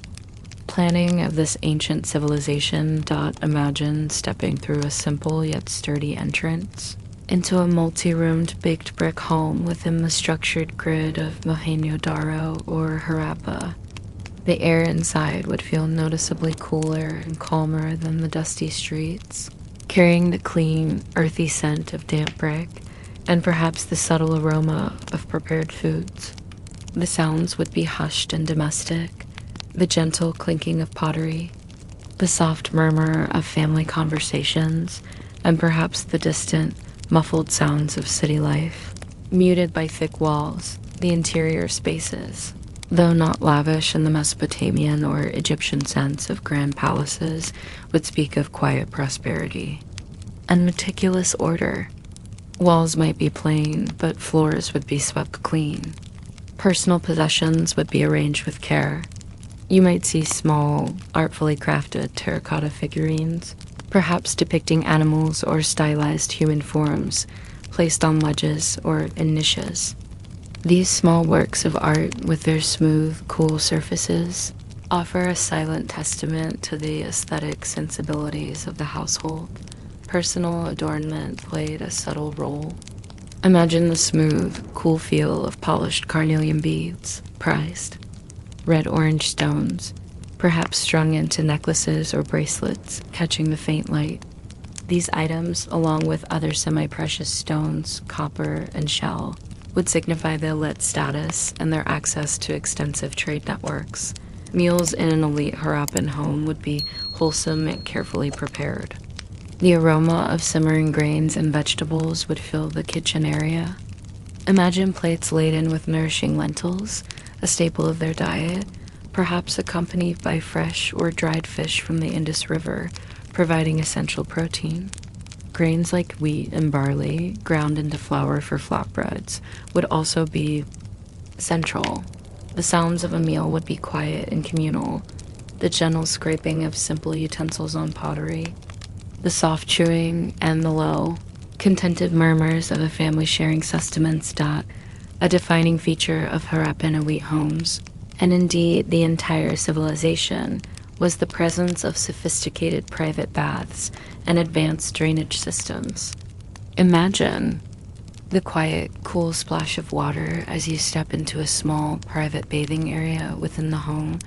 planning of this ancient civilization. Imagine stepping through a simple yet sturdy entrance into a multi-roomed baked brick home within the structured grid of Mohenjo-daro or Harappa. The air inside would feel noticeably cooler and calmer than the dusty streets, carrying the clean, earthy scent of damp brick and perhaps the subtle aroma of prepared foods. The sounds would be hushed and domestic, the gentle clinking of pottery, the soft murmur of family conversations, and perhaps the distant, muffled sounds of city life, muted by thick walls, the interior spaces. Though not lavish in the Mesopotamian or Egyptian sense of grand palaces, would speak of quiet prosperity and meticulous order. Walls might be plain, but floors would be swept clean. Personal possessions would be arranged with care. You might see small, artfully crafted terracotta figurines, perhaps depicting animals or stylized human forms, placed on ledges or in niches. These small works of art, with their smooth, cool surfaces, offer a silent testament to the aesthetic sensibilities of the household. Personal adornment played a subtle role. Imagine the smooth, cool feel of polished carnelian beads, prized. Red-orange stones, perhaps strung into necklaces or bracelets, catching the faint light. These items, along with other semi-precious stones, copper, and shell, would signify their elite status and their access to extensive trade networks. Meals in an elite Harappan home would be wholesome and carefully prepared. The aroma of simmering grains and vegetables would fill the kitchen area. Imagine plates laden with nourishing lentils, a staple of their diet, perhaps accompanied by fresh or dried fish from the Indus River, providing essential protein. Grains like wheat and barley, ground into flour for flatbreads, would also be central. The sounds of a meal would be quiet and communal, the gentle scraping of simple utensils on pottery, the soft chewing, and the low, contented murmurs of a family sharing sustenance, a defining feature of Harappan elite homes. And indeed, the entire civilization was the presence of sophisticated private baths and advanced drainage systems. Imagine the quiet, cool splash of water as you step into a small, private bathing area within the home,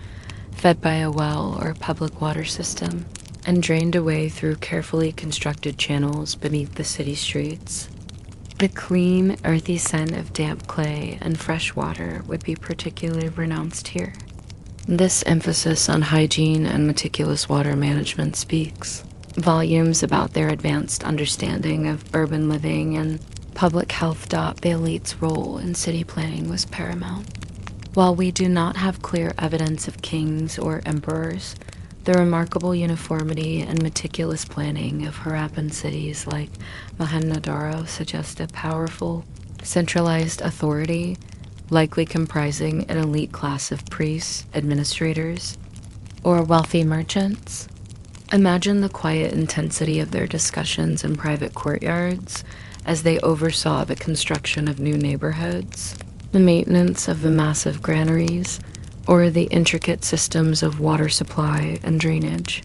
fed by a well or public water system, and drained away through carefully constructed channels beneath the city streets. The clean, earthy scent of damp clay and fresh water would be particularly pronounced here. This emphasis on hygiene and meticulous water management speaks volumes about their advanced understanding of urban living and public health. The elite's role in city planning was paramount. While we do not have clear evidence of kings or emperors, the remarkable uniformity and meticulous planning of Harappan cities like Mohenjo-daro suggest a powerful, centralized authority, likely comprising an elite class of priests, administrators, or wealthy merchants. Imagine the quiet intensity of their discussions in private courtyards as they oversaw the construction of new neighborhoods, the maintenance of the massive granaries, or the intricate systems of water supply and drainage.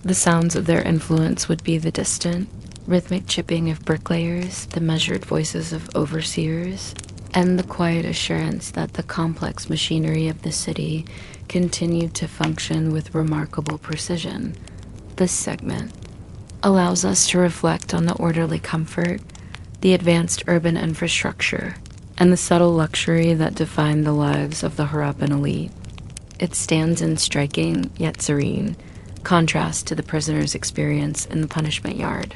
The sounds of their influence would be the distant, rhythmic chipping of bricklayers, the measured voices of overseers, and the quiet assurance that the complex machinery of the city continued to function with remarkable precision. This segment allows us to reflect on the orderly comfort, the advanced urban infrastructure, and the subtle luxury that defined the lives of the Harappan elite. It stands in striking, yet serene, contrast to the prisoner's experience in the punishment yard.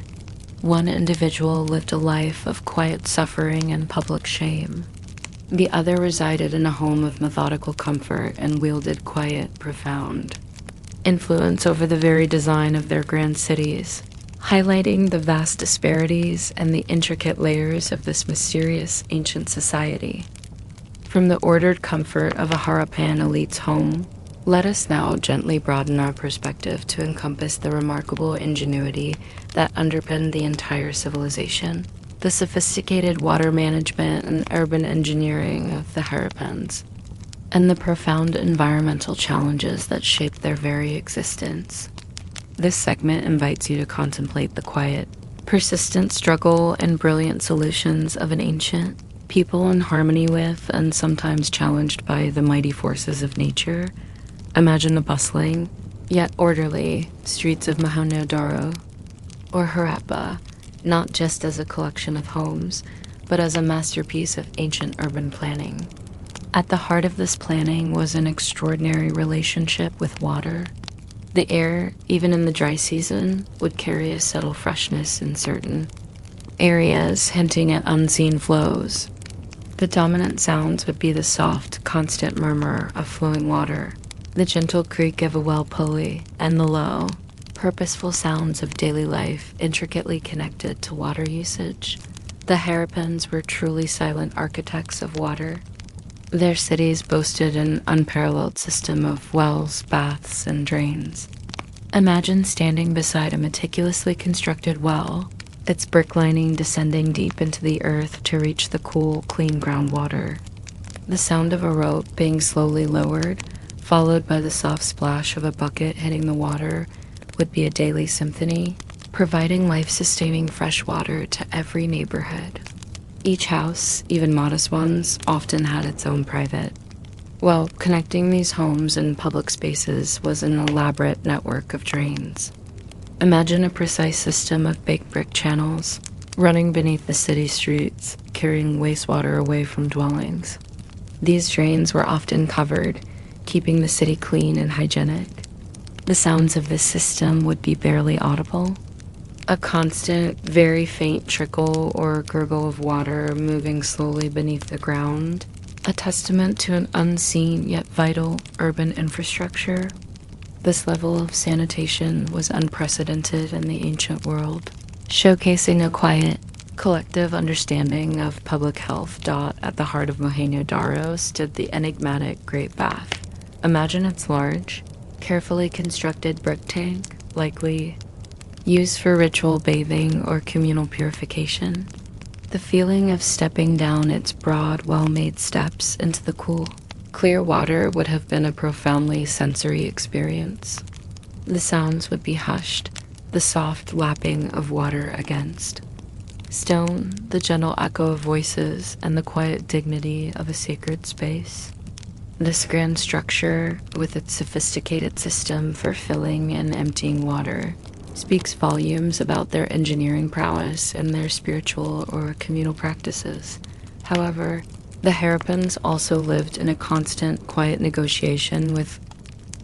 One individual lived a life of quiet suffering and public shame. The other resided in a home of methodical comfort and wielded quiet, profound influence over the very design of their grand cities, highlighting the vast disparities and the intricate layers of this mysterious ancient society. From the ordered comfort of a Harappan elite's home, let us now gently broaden our perspective to encompass the remarkable ingenuity that underpinned the entire civilization, the sophisticated water management and urban engineering of the Harappans, and the profound environmental challenges that shaped their very existence. This segment invites you to contemplate the quiet, persistent struggle and brilliant solutions of an ancient people in harmony with and sometimes challenged by the mighty forces of nature. Imagine the bustling, yet orderly, streets of Mohenjo-daro, or Harappa, not just as a collection of homes, but as a masterpiece of ancient urban planning. At the heart of this planning was an extraordinary relationship with water. The air, even in the dry season, would carry a subtle freshness in certain areas, hinting at unseen flows. The dominant sounds would be the soft, constant murmur of flowing water, the gentle creak of a well pulley, and the low, purposeful sounds of daily life intricately connected to water usage. The Harappans were truly silent architects of water. Their cities boasted an unparalleled system of wells, baths, and drains. Imagine standing beside a meticulously constructed well, its brick lining descending deep into the earth to reach the cool, clean groundwater. The sound of a rope being slowly lowered, followed by the soft splash of a bucket hitting the water, would be a daily symphony, providing life-sustaining fresh water to every neighborhood. Each house, even modest ones, often had its own private. Well, connecting these homes and public spaces was an elaborate network of drains. Imagine a precise system of baked brick channels running beneath the city streets, carrying wastewater away from dwellings. These drains were often covered, keeping the city clean and hygienic. The sounds of this system would be barely audible. A constant, very faint trickle or gurgle of water moving slowly beneath the ground, a testament to an unseen yet vital urban infrastructure. This level of sanitation was unprecedented in the ancient world, showcasing a quiet, collective understanding of public health. At the heart of Mohenjo-Daro stood the enigmatic Great Bath. Imagine its large, carefully constructed brick tank, likely used for ritual bathing or communal purification. The feeling of stepping down its broad, well-made steps into the cool, clear water would have been a profoundly sensory experience. The sounds would be hushed, the soft lapping of water against stone, the gentle echo of voices, and the quiet dignity of a sacred space. This grand structure, with its sophisticated system for filling and emptying water, speaks volumes about their engineering prowess and their spiritual or communal practices. However, the Harappans also lived in a constant, quiet negotiation with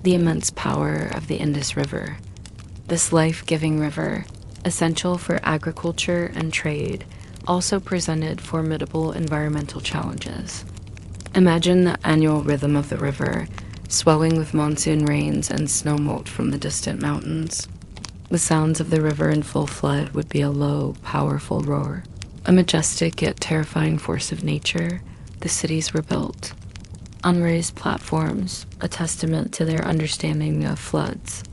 the immense power of the Indus River. This life-giving river, essential for agriculture and trade, also presented formidable environmental challenges. Imagine the annual rhythm of the river, swelling with monsoon rains and snowmelt from the distant mountains. The sounds of the river in full flood would be a low, powerful roar. A majestic yet terrifying force of nature, the cities were built on raised platforms, a testament to their understanding of floods.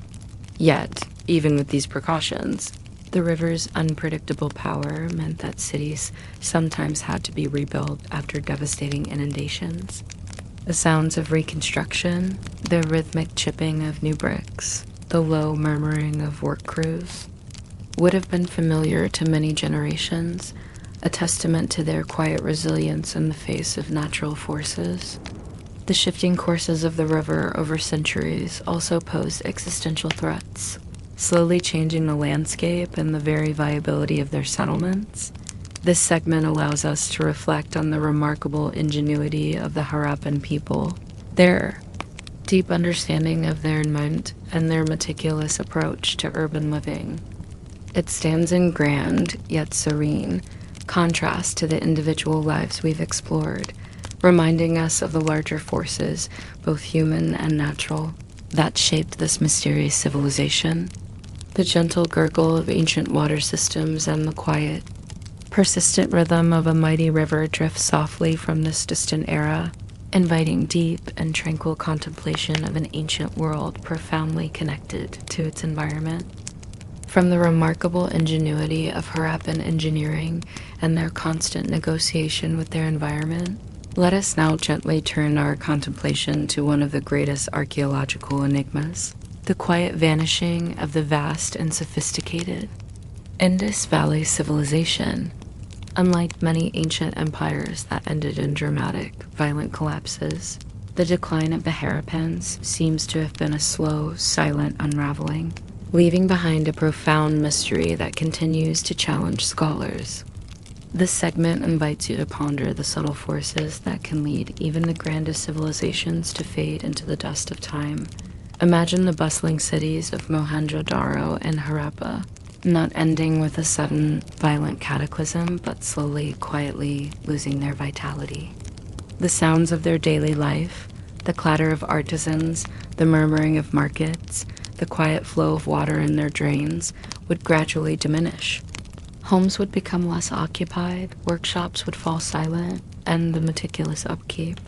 Yet, even with these precautions, the river's unpredictable power meant that cities sometimes had to be rebuilt after devastating inundations. The sounds of reconstruction, the rhythmic chipping of new bricks, the low murmuring of work crews, would have been familiar to many generations, a testament to their quiet resilience in the face of natural forces. The shifting courses of the river over centuries also posed existential threats, slowly changing the landscape and the very viability of their settlements. This segment allows us to reflect on the remarkable ingenuity of the Harappan people, their deep understanding of their environment, and their meticulous approach to urban living. It stands in grand, yet serene, contrast to the individual lives we've explored, reminding us of the larger forces, both human and natural, that shaped this mysterious civilization. The gentle gurgle of ancient water systems and the quiet, persistent rhythm of a mighty river drifts softly from this distant era, inviting deep and tranquil contemplation of an ancient world profoundly connected to its environment. From the remarkable ingenuity of Harappan engineering and their constant negotiation with their environment, let us now gently turn our contemplation to one of the greatest archaeological enigmas, the quiet vanishing of the vast and sophisticated Indus Valley civilization. Unlike many ancient empires that ended in dramatic, violent collapses, the decline of the Harappans seems to have been a slow, silent unraveling. leaving behind a profound mystery that continues to challenge scholars. This segment invites you to ponder the subtle forces that can lead even the grandest civilizations to fade into the dust of time. Imagine the bustling cities of Mohenjo-daro and Harappa, not ending with a sudden, violent cataclysm, but slowly, quietly losing their vitality. The sounds of their daily life, the clatter of artisans, the murmuring of markets, the quiet flow of water in their drains, would gradually diminish. Homes would become less occupied, workshops would fall silent, and the meticulous upkeep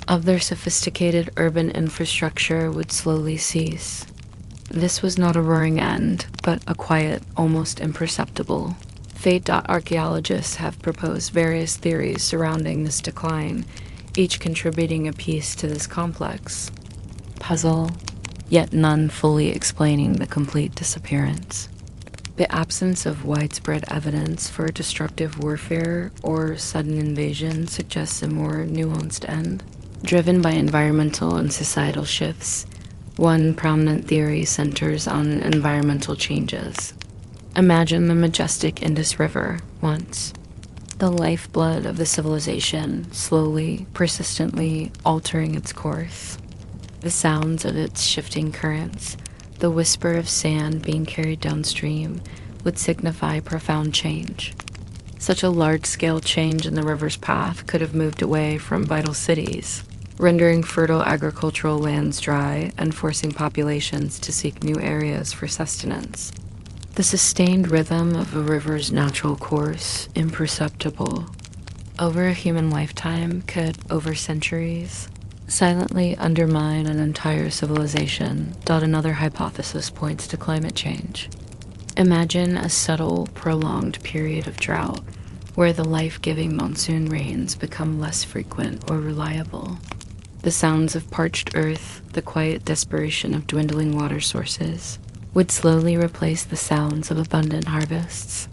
of their sophisticated urban infrastructure would slowly cease. This was not a roaring end, but a quiet, almost imperceptible fate. Archaeologists have proposed various theories surrounding this decline, each contributing a piece to this complex puzzle, yet none fully explaining the complete disappearance. The absence of widespread evidence for destructive warfare or sudden invasion suggests a more nuanced end, driven by environmental and societal shifts. One prominent theory centers on environmental changes. Imagine the majestic Indus River, once the lifeblood of the civilization, slowly, persistently altering its course. The sounds of its shifting currents, the whisper of sand being carried downstream, would signify profound change. Such a large-scale change in the river's path could have moved away from vital cities, rendering fertile agricultural lands dry and forcing populations to seek new areas for sustenance. The sustained rhythm of a river's natural course, imperceptible over a human lifetime, could, over centuries, silently undermine an entire civilization. Another hypothesis points to climate change. Imagine a subtle, prolonged period of drought, where the life-giving monsoon rains become less frequent or reliable. The sounds of parched earth, the quiet desperation of dwindling water sources, would slowly replace the sounds of abundant harvests.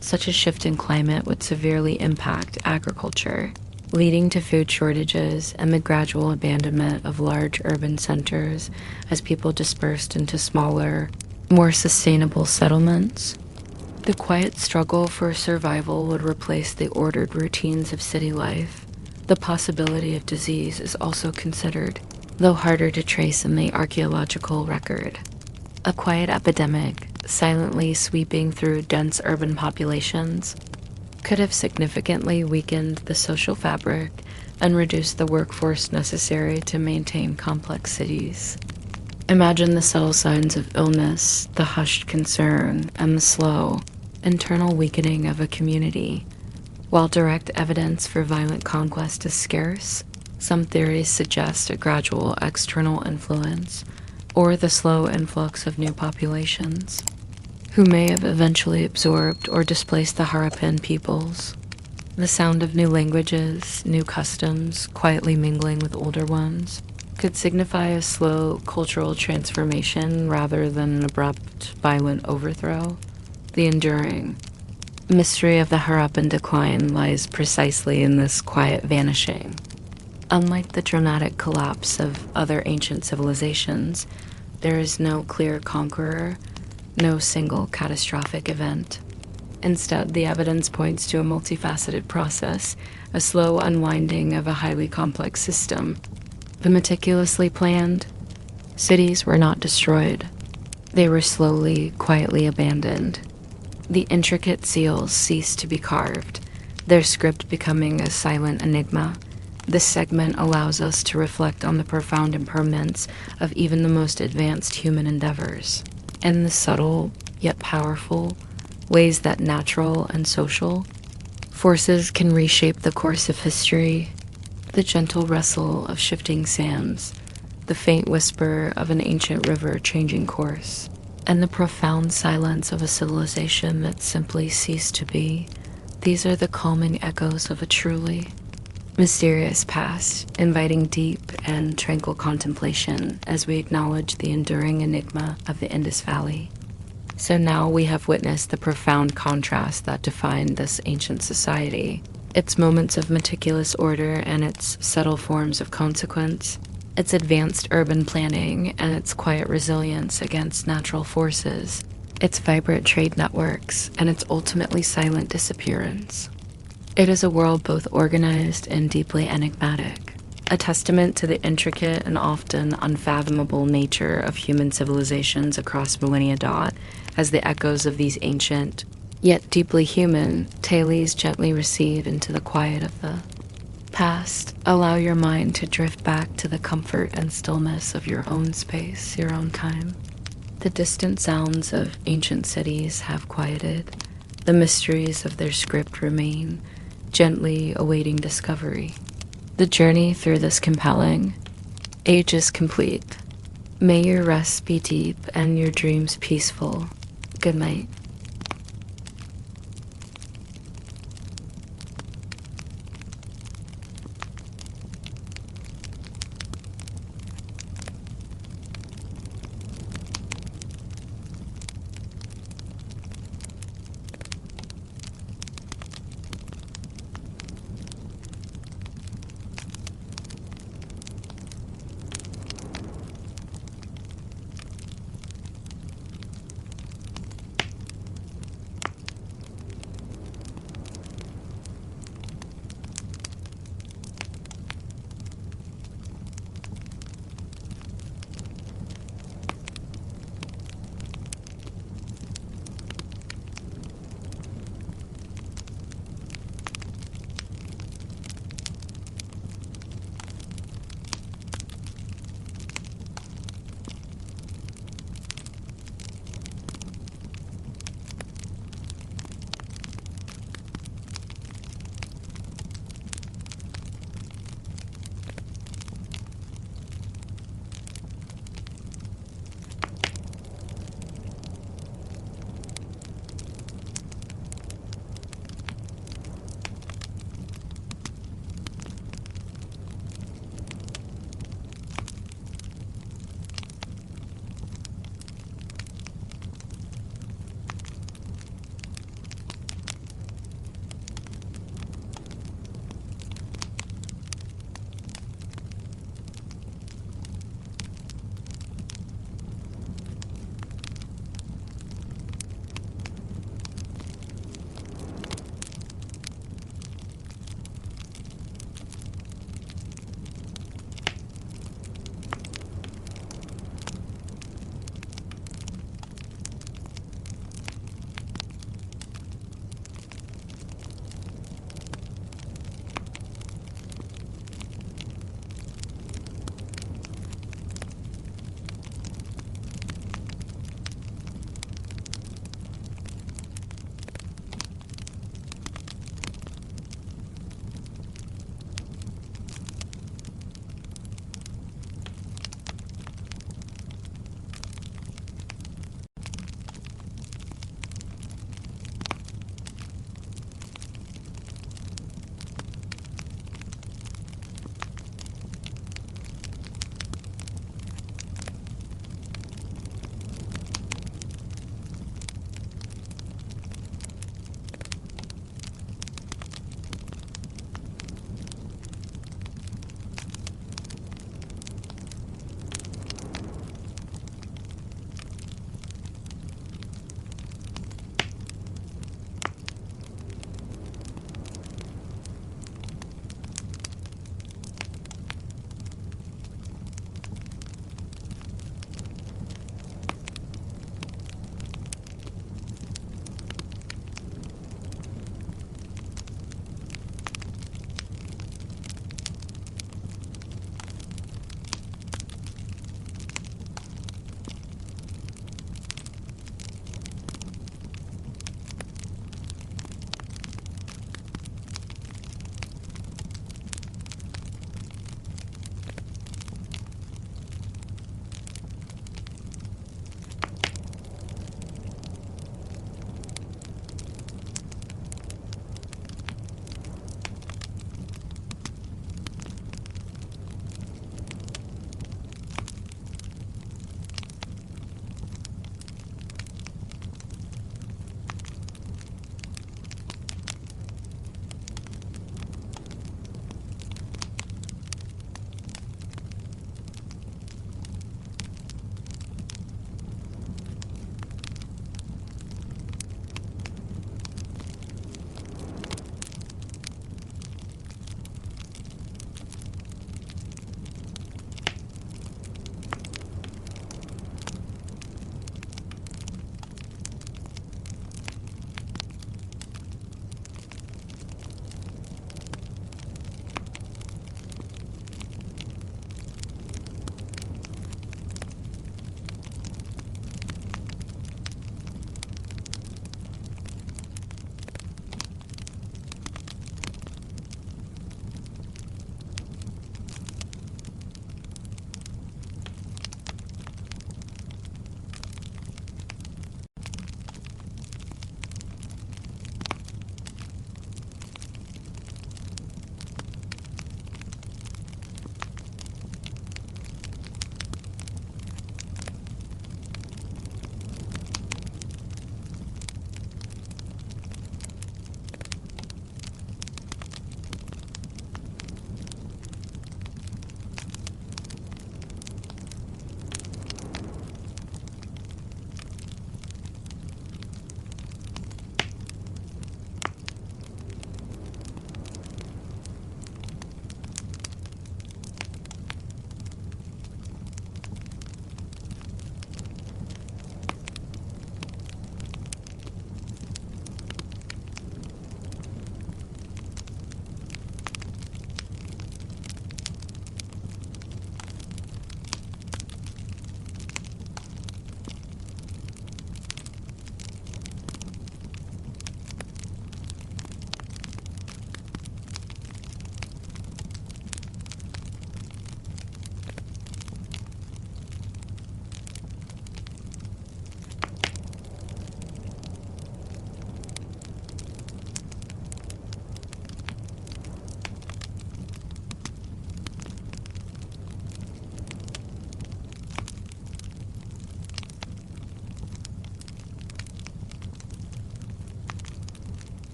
Such a shift in climate would severely impact agriculture, leading to food shortages and the gradual abandonment of large urban centers as people dispersed into smaller, more sustainable settlements. The quiet struggle for survival would replace the ordered routines of city life. The possibility of disease is also considered, though harder to trace in the archaeological record. A quiet epidemic, silently sweeping through dense urban populations, could have significantly weakened the social fabric and reduced the workforce necessary to maintain complex cities. Imagine the subtle signs of illness, the hushed concern, and the slow, internal weakening of a community. While direct evidence for violent conquest is scarce, some theories suggest a gradual external influence, or the slow influx of new populations, who may have eventually absorbed or displaced the Harappan peoples. The sound of new languages, new customs, quietly mingling with older ones, could signify a slow cultural transformation rather than an abrupt, violent overthrow. The enduring mystery of the Harappan decline lies precisely in this quiet vanishing. Unlike the dramatic collapse of other ancient civilizations, there is no clear conqueror, no single catastrophic event. Instead, the evidence points to a multifaceted process, a slow unwinding of a highly complex system. The meticulously planned cities were not destroyed. They were slowly, quietly abandoned. The intricate seals ceased to be carved, their script becoming a silent enigma. This segment allows us to reflect on the profound impermanence of even the most advanced human endeavors, and the subtle, yet powerful, ways that natural and social forces can reshape the course of history. The gentle rustle of shifting sands, the faint whisper of an ancient river changing course, and the profound silence of a civilization that simply ceased to be. These are the calming echoes of a truly mysterious past, inviting deep and tranquil contemplation as we acknowledge the enduring enigma of the Indus Valley. So now we have witnessed the profound contrast that defined this ancient society, its moments of meticulous order and its subtle forms of consequence. its advanced urban planning and its quiet resilience against natural forces, its vibrant trade networks, and its ultimately silent disappearance. It is a world both organized and deeply enigmatic, a testament to the intricate and often unfathomable nature of human civilizations across millennia as the echoes of these ancient, yet deeply human, tales gently recede into the quiet of the past. Allow your mind to drift back to the comfort and stillness of your own space, your own time. The distant sounds of ancient cities have quieted. The mysteries of their script remain, gently awaiting discovery. The journey through this compelling age is complete. May your rest be deep and your dreams peaceful. Good night.